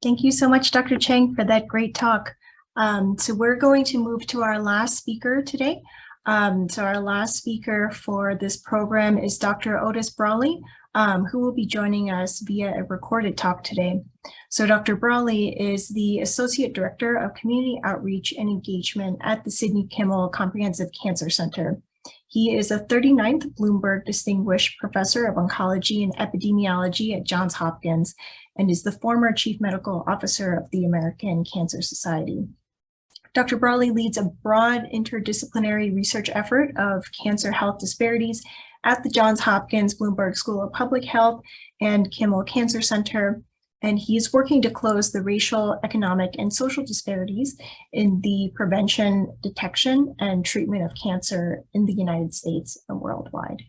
Thank you so much, Dr. Chang, for that great talk. So we're going to move to our last speaker today. So our last speaker for this program is Dr. Otis Brawley, who will be joining us via a recorded talk today. So Dr. Brawley is the Associate Director of Community Outreach and Engagement at the Sidney Kimmel Comprehensive Cancer Center. He is a 39th Bloomberg Distinguished Professor of Oncology and Epidemiology at Johns Hopkins and is the former Chief Medical Officer of the American Cancer Society. Dr. Brawley leads a broad interdisciplinary research effort of cancer health disparities at the Johns Hopkins Bloomberg School of Public Health and Kimmel Cancer Center, and he is working to close the racial, economic, and social disparities in the prevention, detection, and treatment of cancer in the United States and worldwide.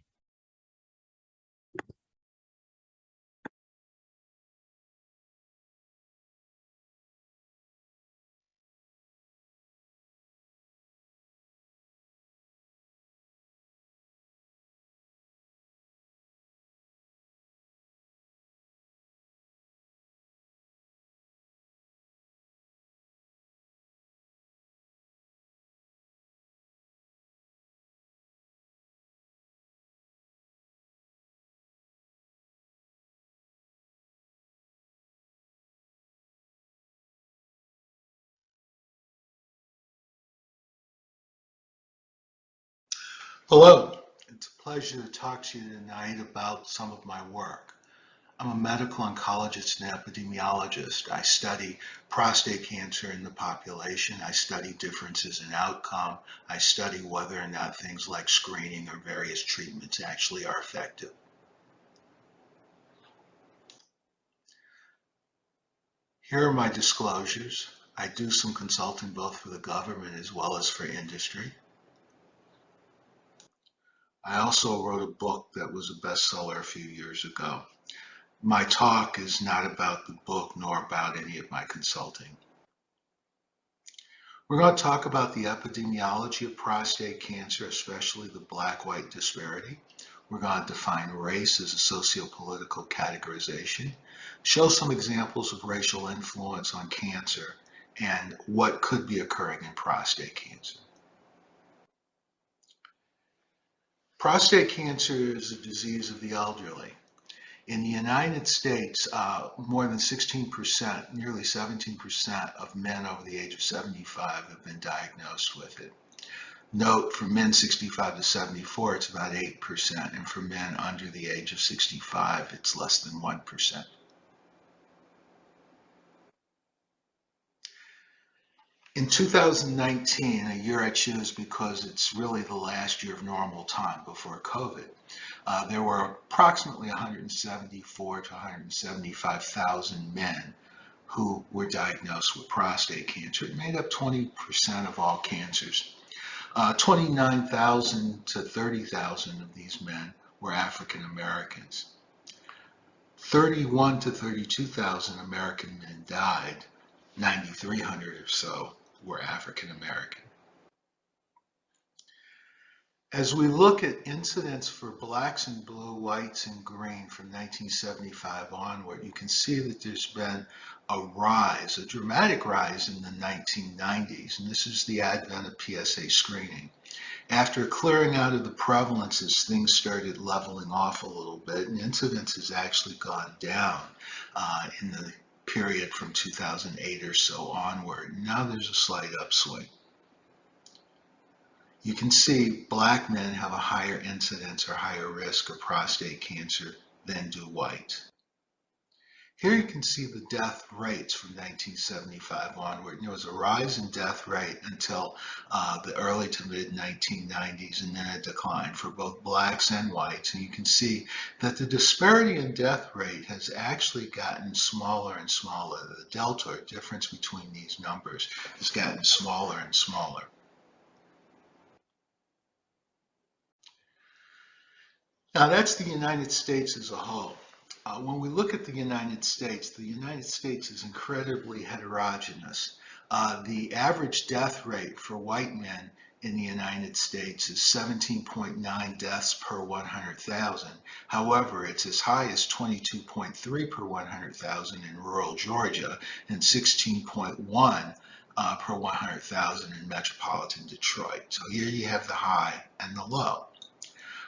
Hello, it's a pleasure to talk to you tonight about some of my work. I'm a medical oncologist and epidemiologist. I study prostate cancer in the population. I study differences in outcome. I study whether or not things like screening or various treatments actually are effective. Here are my disclosures. I do some consulting both for the government as well as for industry. I also wrote a book that was a bestseller a few years ago. My talk is not about the book nor about any of my consulting. We're going to talk about the epidemiology of prostate cancer, especially the black-white disparity. We're going to define race as a socio-political categorization, show some examples of racial influence on cancer, and what could be occurring in prostate cancer. Prostate cancer is a disease of the elderly. In the United States, more than 16%, nearly 17% of men over the age of 75 have been diagnosed with it. Note, for men 65 to 74, it's about 8%, and for men under the age of 65, it's less than 1%. In 2019, a year I choose because it's really the last year of normal time before COVID, there were approximately 174 to 175,000 men who were diagnosed with prostate cancer. It made up 20% of all cancers. 29,000 to 30,000 of these men were African Americans. 31 to 32,000 American men died. 9,300 or so were African American. As we look at incidents for blacks and blue, whites and green from 1975 onward, you can see that there's been a rise, a dramatic rise in the 1990s, and this is the advent of PSA screening. After clearing out of the prevalences, things started leveling off a little bit, and incidence has actually gone down in the period from 2008 or so onward. Now there's a slight upswing. You can see black men have a higher incidence or higher risk of prostate cancer than do white. Here you can see the death rates from 1975 onward. There was a rise in death rate until the early to mid 1990s, and then a decline for both blacks and whites. And you can see that the disparity in death rate has actually gotten smaller and smaller. The delta, or difference between these numbers, has gotten smaller and smaller. Now that's the United States as a whole. When we look at the United States is incredibly heterogeneous. The average death rate for white men in the United States is 17.9 deaths per 100,000. However, it's as high as 22.3 per 100,000 in rural Georgia and 16.1 per 100,000 in metropolitan Detroit. So here you have the high and the low.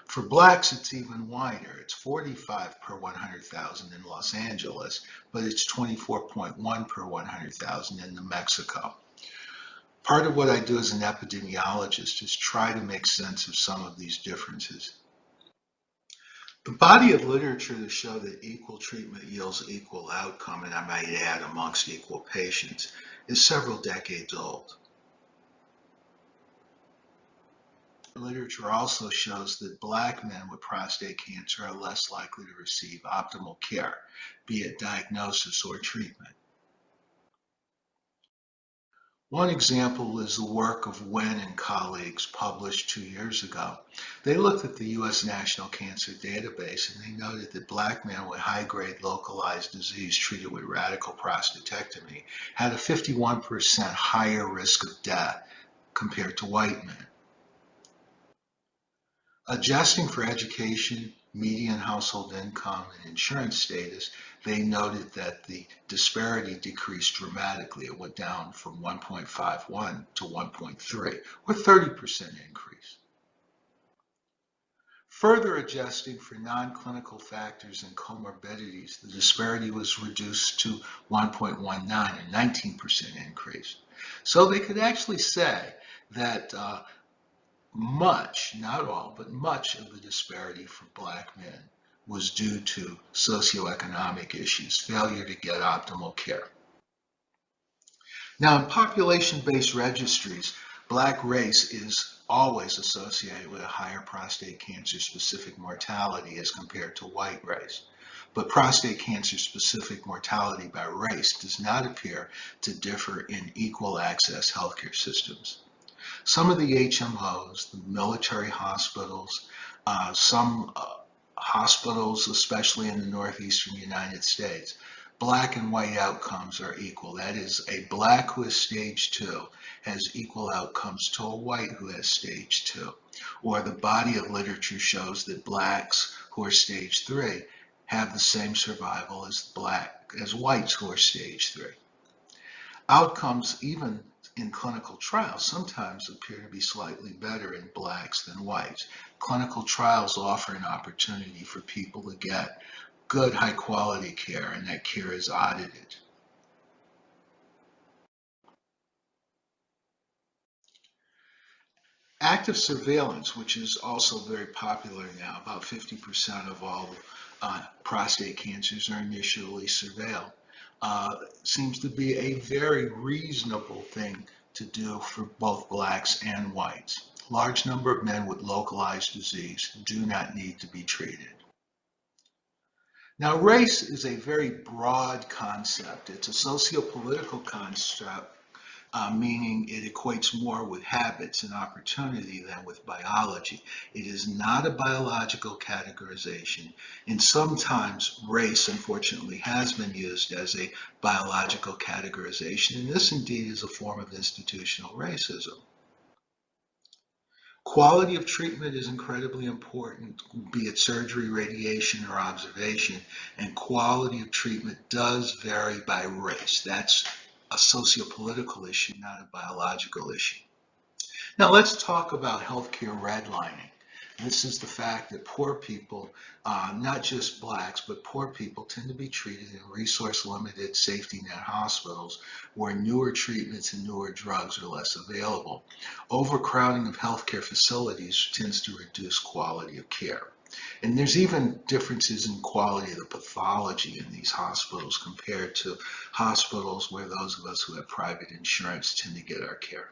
For blacks, it's even wider. It's 45 per 100,000 in Los Angeles, but it's 24.1 per 100,000 in New Mexico. Part of what I do as an epidemiologist is try to make sense of some of these differences. The body of literature to show that equal treatment yields equal outcome, and I might add amongst equal patients, is several decades old. Literature also shows that black men with prostate cancer are less likely to receive optimal care, be it diagnosis or treatment. One example is the work of Wen and colleagues published 2 years ago. They looked at the U.S. National Cancer Database, and they noted that black men with high-grade localized disease treated with radical prostatectomy had a 51% higher risk of death compared to white men. Adjusting for education, median household income, and insurance status, they noted that the disparity decreased dramatically. It went down from 1.51 to 1.3, or 30% increase. Further adjusting for non-clinical factors and comorbidities, the disparity was reduced to 1.19, a 19% increase. So they could actually say that much, not all, but much of the disparity for black men was due to socioeconomic issues, failure to get optimal care. Now, in population-based registries, black race is always associated with a higher prostate cancer-specific mortality as compared to white race. but prostate cancer-specific mortality by race does not appear to differ in equal access healthcare systems. Some of the HMOs, the military hospitals, some hospitals, especially in the northeastern United States, black and white outcomes are equal. That is, a black who has stage 2 has equal outcomes to a white who has stage 2. Or the body of literature shows that blacks who are stage 3 have the same survival as whites who are stage 3. Outcomes, even in clinical trials, sometimes appear to be slightly better in blacks than whites. Clinical trials offer an opportunity for people to get good, high-quality care, and that care is audited. Active surveillance, which is also very popular now, about 50% of all prostate cancers are initially surveilled, seems to be a very reasonable thing to do for both blacks and whites. Large number of men with localized disease do not need to be treated. Now, race is a very broad concept. It's a socio-political concept, meaning it equates more with habits and opportunity than with biology. It is not a biological categorization, and sometimes race, unfortunately, has been used as a biological categorization, and this indeed is a form of institutional racism. Quality of treatment is incredibly important, be it surgery, radiation, or observation, and quality of treatment does vary by race. That's a sociopolitical issue, not a biological issue. Now let's talk about healthcare redlining. This is the fact that poor people, not just blacks, but poor people tend to be treated in resource-limited safety net hospitals where newer treatments and newer drugs are less available. Overcrowding of healthcare facilities tends to reduce quality of care. And there's even differences in quality of the pathology in these hospitals compared to hospitals where those of us who have private insurance tend to get our care.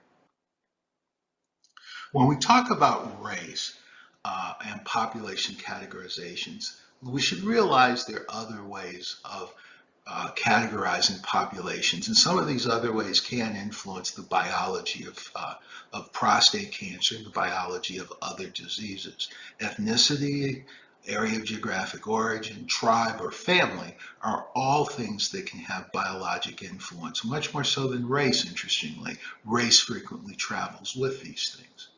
When we talk about race and population categorizations, we should realize there are other ways of categorizing populations, and some of these other ways can influence the biology of prostate cancer, the biology of other diseases. Ethnicity, area of geographic origin, tribe, or family are all things that can have biologic influence, much more so than race, interestingly. Race frequently travels with these things.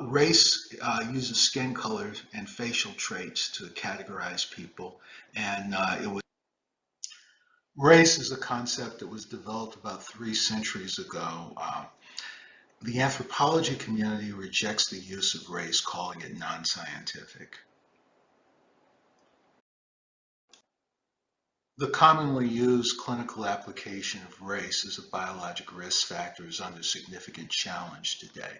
Race uses skin color and facial traits to categorize people, and race is a concept that was developed about 3 centuries ago. The anthropology community rejects the use of race, calling it non-scientific. The commonly used clinical application of race as a biologic risk factor is under significant challenge today.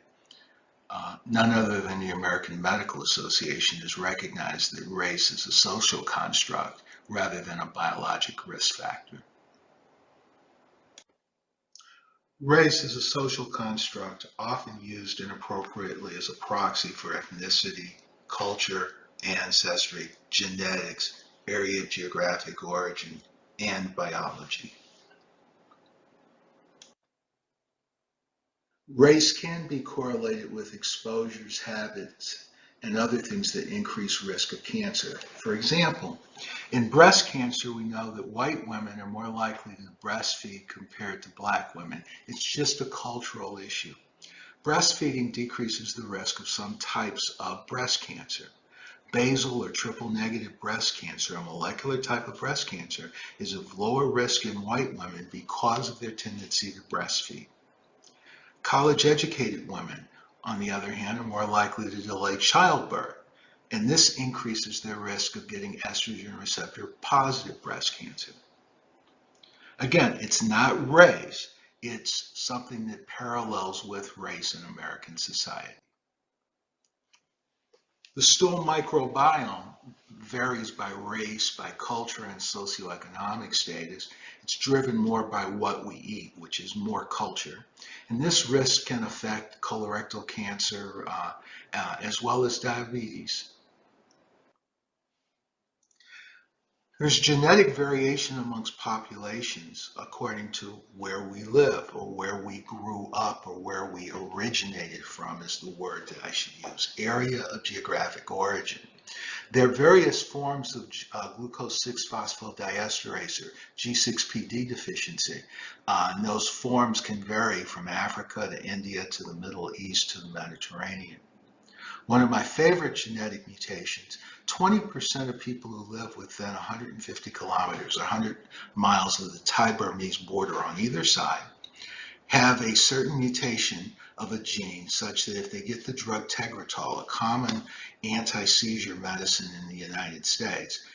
None other than the American Medical Association has recognized that race is a social construct rather than a biologic risk factor. Race is a social construct often used inappropriately as a proxy for ethnicity, culture, ancestry, genetics, area of geographic origin, and biology. Race can be correlated with exposures, habits, and other things that increase risk of cancer. For example, in breast cancer, we know that white women are more likely to breastfeed compared to black women. It's just a cultural issue. Breastfeeding decreases the risk of some types of breast cancer. Basal or triple negative breast cancer, a molecular type of breast cancer, is of lower risk in white women because of their tendency to breastfeed. College-educated women, on the other hand, are more likely to delay childbirth, and this increases their risk of getting estrogen receptor positive breast cancer. Again, it's not race, it's something that parallels with race in American society. The stool microbiome varies by race, by culture, and socioeconomic status. It's driven more by what we eat, which is more culture. And this risk can affect colorectal cancer as well as diabetes. There's genetic variation amongst populations according to where we live or where we grew up or where we originated from is the word that I should use, area of geographic origin. There are various forms of glucose 6-phosphodiesterase or G6PD deficiency. And those forms can vary from Africa to India to the Middle East to the Mediterranean. One of my favorite genetic mutations, 20% of people who live within 150 kilometers, 100 miles of the Thai-Burmese border on either side, have a certain mutation of a gene such that if they get the drug Tegretol, a common anti-seizure medicine in the United States,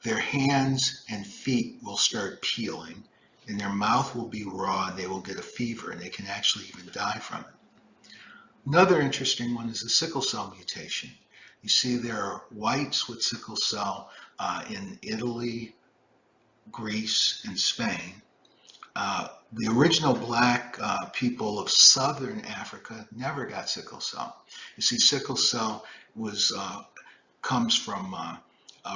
their hands and feet will start peeling and their mouth will be raw and they will get a fever and they can actually even die from it. Another interesting one is the sickle cell mutation. You see there are whites with sickle cell in Italy, Greece, and Spain. The original black people of southern Africa never got sickle cell. You see, sickle cell comes from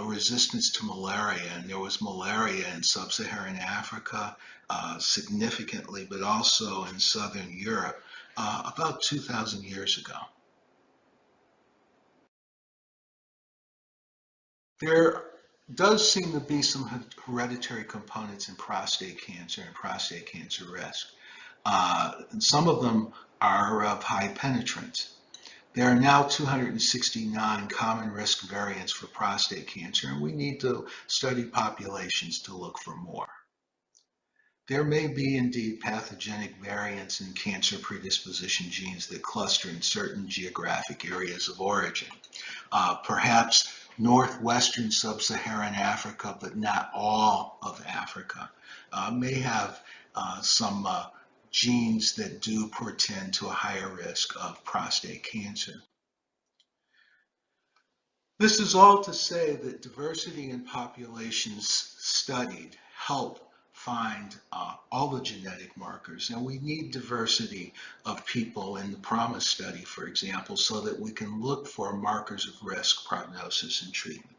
resistance to malaria, and there was malaria in sub-Saharan Africa significantly, but also in southern Europe about 2,000 years ago. There does seem to be some hereditary components in prostate cancer and prostate cancer risk. And some of them are of high penetrance. There are now 269 common risk variants for prostate cancer, and we need to study populations to look for more. There may be indeed pathogenic variants in cancer predisposition genes that cluster in certain geographic areas of origin. Perhaps northwestern sub-Saharan Africa, but not all of Africa, may have some genes that do portend to a higher risk of prostate cancer. This is all to say that diversity in populations studied help find all the genetic markers, and we need diversity of people in the PROMISE study, for example, so that we can look for markers of risk, prognosis, and treatment.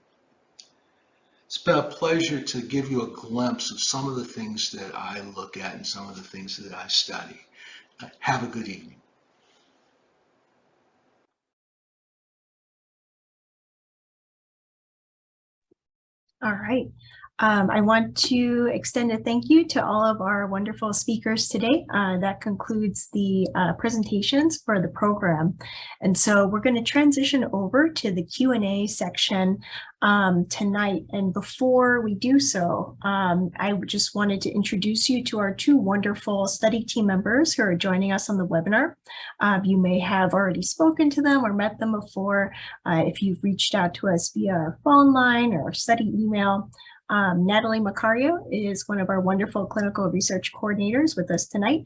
It's been a pleasure to give you a glimpse of some of the things that I look at and some of the things that I study. Have a good evening. All right. I want to extend a thank you to all of our wonderful speakers today. That concludes the presentations for the program. And so we're going to transition over to the Q&A section tonight. And before we do so, I just wanted to introduce you to our two wonderful study team members who are joining us on the webinar. You may have already spoken to them or met them before if you've reached out to us via our phone line or study email. Natalie Macario is one of our wonderful clinical research coordinators with us tonight.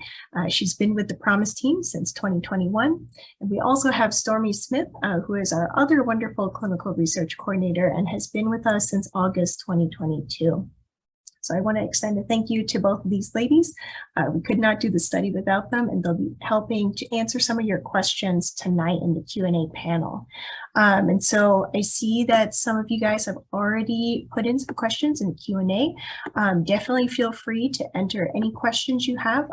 She's been with the PROMISE team since 2021. And we also have Stormy Smith, who is our other wonderful clinical research coordinator and has been with us since August 2022. So I want to extend a thank you to both of these ladies. We could not do the study without them, and they'll be helping to answer some of your questions tonight in the Q&A panel. And so I see that some of you guys have already put in some questions in the Q&A. Definitely feel free to enter any questions you have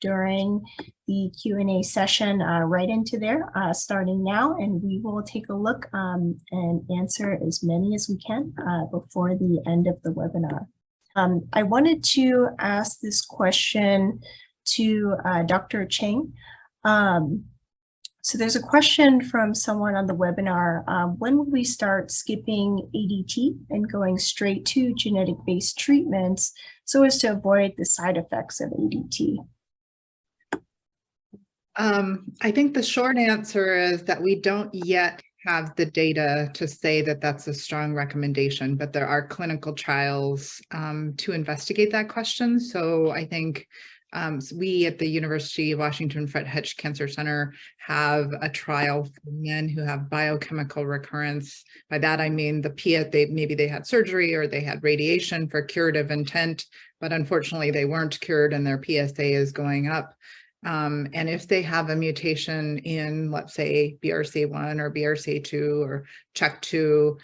during the Q&A session right into there, starting now, and we will take a look and answer as many as we can before the end of the webinar. I wanted to ask this question to Dr. Cheng. So there's a question from someone on the webinar. When will we start skipping ADT and going straight to genetic-based treatments so as to avoid the side effects of ADT? I think the short answer is that we don't yet have the data to say that that's a strong recommendation, but there are clinical trials to investigate that question. So I think we at the University of Washington Fred Hutch Cancer Center have a trial for men who have biochemical recurrence. By that I mean maybe they had surgery or they had radiation for curative intent, but unfortunately they weren't cured and their PSA is going up. And if they have a mutation in, let's say, BRCA1 or BRCA2 or CHEK2,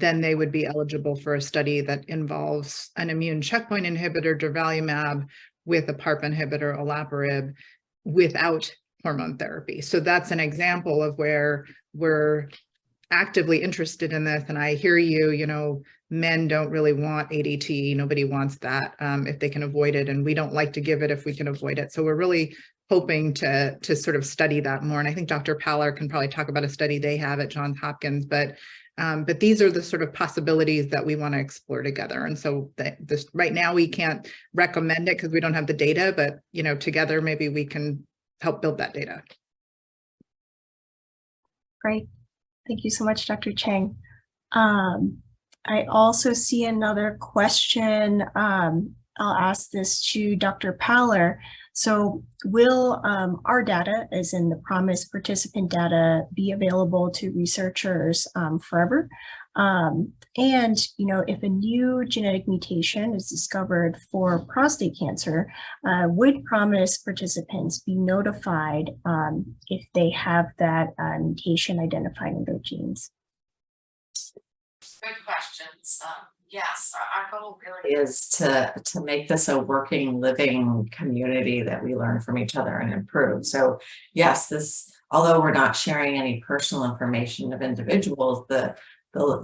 then they would be eligible for a study that involves an immune checkpoint inhibitor, durvalumab, with a PARP inhibitor, olaparib, without hormone therapy. So that's an example of where we're actively interested in this. And I hear you, you know, men don't really want ADT. Nobody wants that if they can avoid it. And we don't like to give it if we can avoid it. So we're really hoping to sort of study that more. And I think Dr. Paller can probably talk about a study they have at Johns Hopkins, but these are the sort of possibilities that we want to explore together. And so this right now we can't recommend it because we don't have the data, but you know, together maybe we can help build that data. Great. Thank you so much, Dr. Chang. I also see another question. I'll ask this to Dr. Paller. So will our data, as in the PROMISE participant data, be available to researchers forever? And, you know, if a new genetic mutation is discovered for prostate cancer, would PROMISE participants be notified if they have that mutation identified in their genes? Good questions. Yes, our goal really is to make this a working, living community that we learn from each other and improve. So yes, this, although we're not sharing any personal information of individuals, the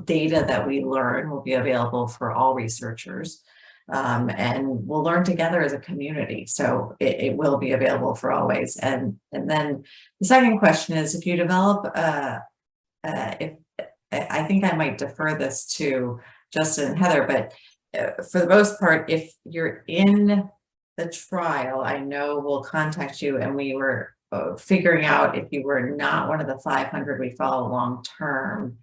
data that we learn will be available for all researchers, and we'll learn together as a community. So it will be available for always. And then the second question is, if you develop if I think I might defer this to Justin and Heather, but for the most part, if you're in the trial, I know we'll contact you, and we were figuring out if you were not one of the 500 we follow long term,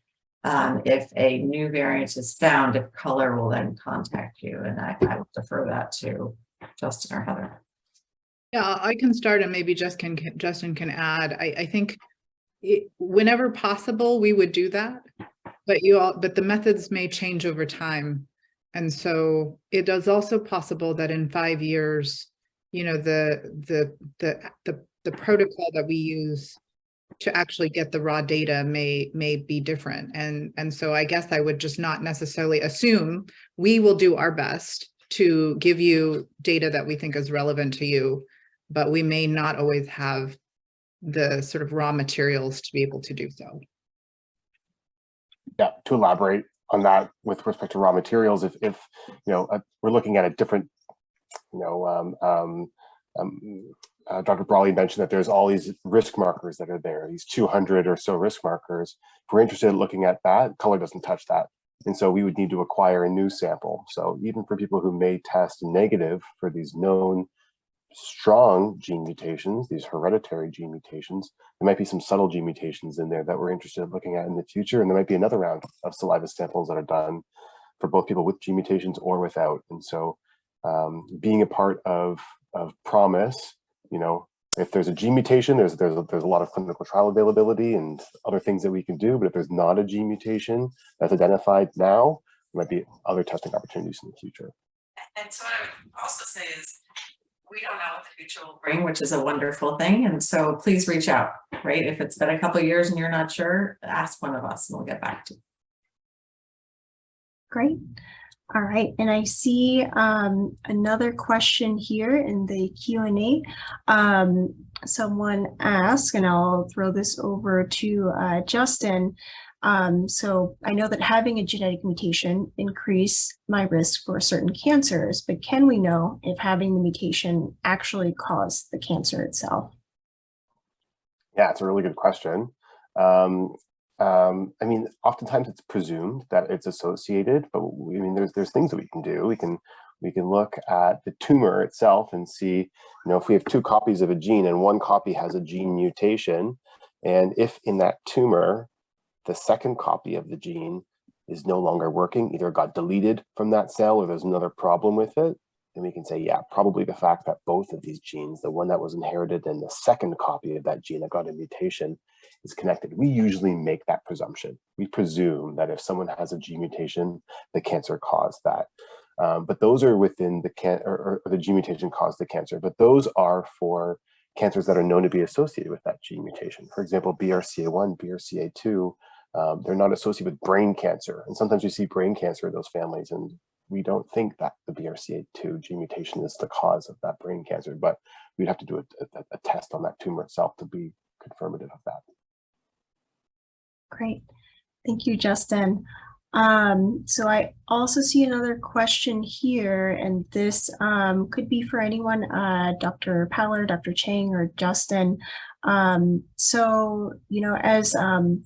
if a new variant is found, if Color will then contact you, and I will defer that to Justin or Heather. Yeah, I can start, and maybe Justin can add. I think whenever possible, we would do that, but the methods may change over time. And so it is also possible that in 5 years, you know, the protocol that we use to actually get the raw data may be different. And so I guess I would just not necessarily assume. We will do our best to give you data that we think is relevant to you, but we may not always have the sort of raw materials to be able to do so. Yeah, to elaborate on that with respect to raw materials, if you know, we're looking at a different, you know, Dr. Brawley mentioned that there's all these risk markers that are there, these 200 or so risk markers. If we're interested in looking at that, Color doesn't touch that. And so we would need to acquire a new sample. So even for people who may test negative for these known strong gene mutations, these hereditary gene mutations, there might be some subtle gene mutations in there that we're interested in looking at in the future. And there might be another round of saliva samples that are done for both people with gene mutations or without. And so being a part of PROMISE, you know, if there's a gene mutation, there's a lot of clinical trial availability and other things that we can do. But if there's not a gene mutation that's identified now, there might be other testing opportunities in the future. And so what I would also say is, we don't know what the future will bring, which is a wonderful thing. And so please reach out, right? If it's been a couple of years and you're not sure, ask one of us and we'll get back to you. Great. All right. And I see another question here in the Q&A. Someone asked, and I'll throw this over to Justin. So I know that having a genetic mutation increase my risk for certain cancers, but can we know if having the mutation actually caused the cancer itself? Yeah, it's a really good question. I mean, oftentimes it's presumed that it's associated, but I mean, there's things that we can do. We can look at the tumor itself and see, you know, if we have 2 copies of a gene and one copy has a gene mutation, and if in that tumor the second copy of the gene is no longer working, either got deleted from that cell or there's another problem with it, then we can say, yeah, probably the fact that both of these genes, the one that was inherited and the second copy of that gene that got a mutation, is connected. We usually make that presumption. We presume that if someone has a gene mutation, the cancer caused that. But those are within or the gene mutation caused the cancer. But those are for cancers that are known to be associated with that gene mutation. For example, BRCA1, BRCA2, They're not associated with brain cancer. And sometimes you see brain cancer in those families, and we don't think that the BRCA2 gene mutation is the cause of that brain cancer, but we'd have to do a test on that tumor itself to be confirmative of that. Great. Thank you, Justin. So I also see another question here, and this could be for anyone, Dr. Paller, Dr. Chang, or Justin. So, as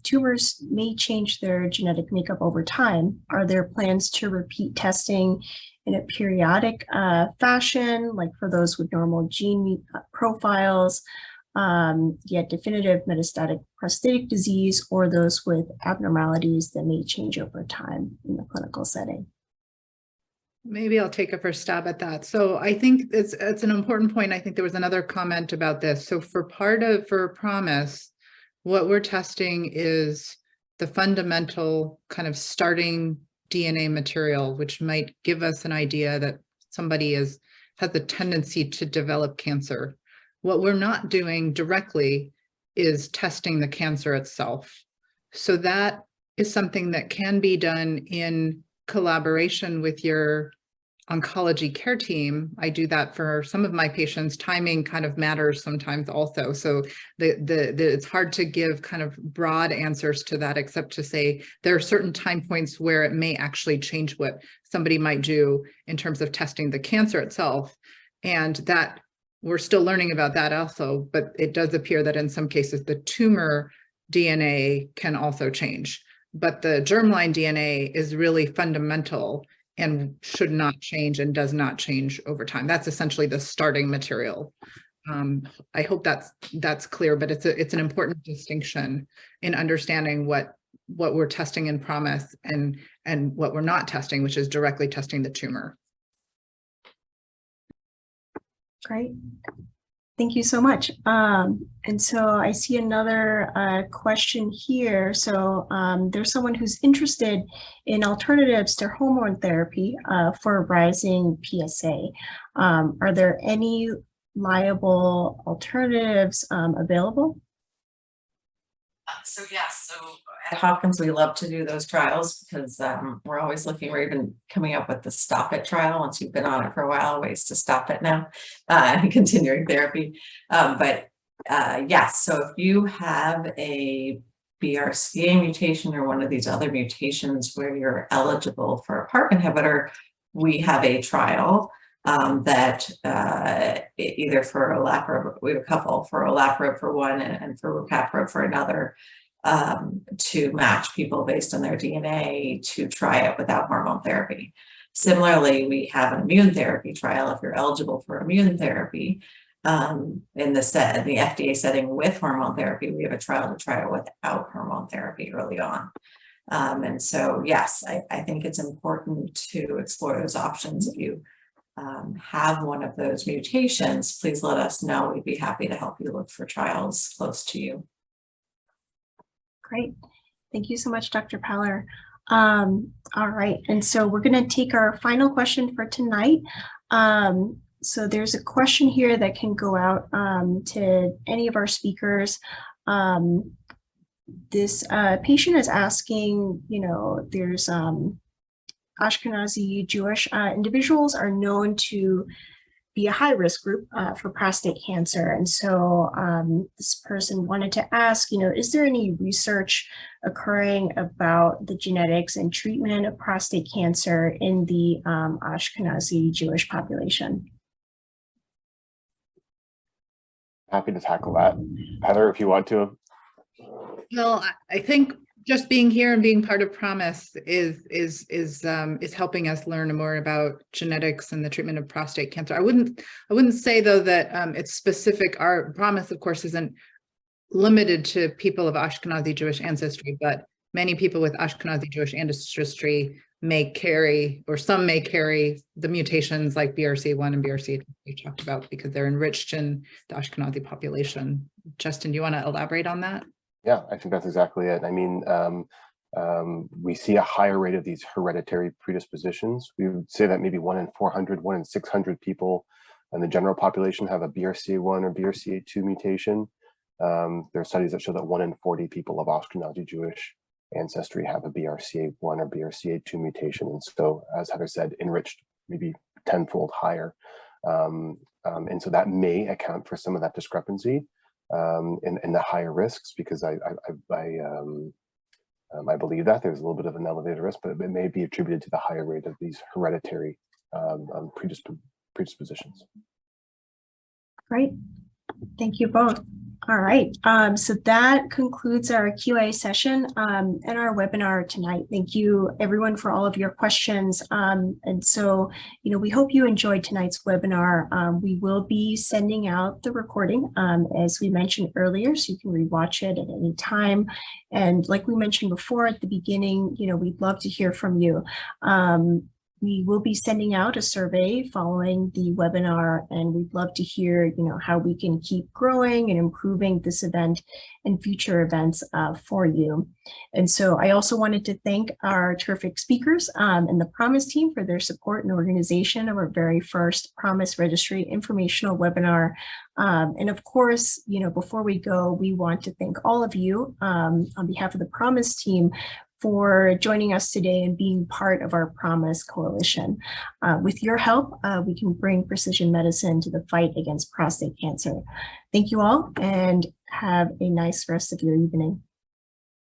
tumors may change their genetic makeup over time, are there plans to repeat testing in a periodic fashion, like for those with normal gene profiles, yet definitive metastatic prostatic disease, or those with abnormalities that may change over time in the clinical setting? Maybe I'll take a first stab at that. So I think it's an important point. I think there was another comment about this. So for PROMISE, what we're testing is the fundamental kind of starting DNA material, which might give us an idea that somebody has the tendency to develop cancer. What we're not doing directly is testing the cancer itself. So that is something that can be done in collaboration with your oncology care team. I do that for some of my patients. Timing kind of matters sometimes also. So it's hard to give kind of broad answers to that, except to say there are certain time points where it may actually change what somebody might do in terms of testing the cancer itself. And that we're still learning about that also, but it does appear that in some cases the tumor DNA can also change. But the germline DNA is really fundamental and should not change and does not change over time. That's essentially the starting material. I hope that's clear, but it's an important distinction in understanding what we're testing in PROMISE and what we're not testing, which is directly testing the tumor. Great. Thank you so much. And so I see another question here. So there's someone who's interested in alternatives to hormone therapy for rising PSA. Are there any viable alternatives available? So yes, so at Hopkins, we love to do those trials because we're always looking, we're even coming up with the Stop It trial. Once you've been on it for a while, ways to stop it now, and continuing therapy. Yes, so if you have a BRCA mutation or one of these other mutations where you're eligible for a PARP inhibitor, we have a trial that either for olaparib, we have a couple, for olaparib for one and for rucaparib for another, to match people based on their DNA to try it without hormone therapy. Similarly, we have an immune therapy trial if you're eligible for immune therapy. In the FDA setting with hormone therapy, we have a trial to try it without hormone therapy early on. And so, yes, I think it's important to explore those options. If you have one of those mutations, please let us know. We'd be happy to help you look for trials close to you. Great. Thank you so much, Dr. Paller. All right. And so we're going to take our final question for tonight. So there's a question here that can go out to any of our speakers. This patient is asking, there's Ashkenazi Jewish individuals are known to be a high-risk group for prostate cancer. And so this person wanted to ask, is there any research occurring about the genetics and treatment of prostate cancer in the Ashkenazi Jewish population? Happy to tackle that. Heather, if you want to. Well, I think just being here and being part of PROMISE is helping us learn more about genetics and the treatment of prostate cancer. I wouldn't say though that it's specific. Our PROMISE, of course, isn't limited to people of Ashkenazi Jewish ancestry, but many people with Ashkenazi Jewish ancestry may carry, or some may carry, the mutations like BRCA1 and BRCA2 we talked about because they're enriched in the Ashkenazi population. Justin, do you want to elaborate on that? Yeah, I think that's exactly it. I mean, we see a higher rate of these hereditary predispositions. We would say that maybe 1 in 400, 1 in 600 people in the general population have a BRCA1 or BRCA2 mutation. There are studies that show that 1 in 40 people of Ashkenazi Jewish ancestry have a BRCA1 or BRCA2 mutation. And so, as Heather said, enriched maybe tenfold higher. And so that may account for some of that discrepancy in the higher risks, because I believe that there's a little bit of an elevated risk, but it may be attributed to the higher rate of these hereditary predispositions. Great. Thank you both. All right. So that concludes our QA session and our webinar tonight. Thank you everyone for all of your questions. And so, we hope you enjoyed tonight's webinar. We will be sending out the recording, as we mentioned earlier, so you can rewatch it at any time. And like we mentioned before at the beginning, we'd love to hear from you. We will be sending out a survey following the webinar, and we'd love to hear, how we can keep growing and improving this event and future events for you. And so I also wanted to thank our terrific speakers and the Promise team for their support and organization of our very first Promise Registry informational webinar. And of course, before we go, we want to thank all of you on behalf of the Promise team for joining us today and being part of our Promise Coalition. With your help, we can bring precision medicine to the fight against prostate cancer. Thank you all, and have a nice rest of your evening.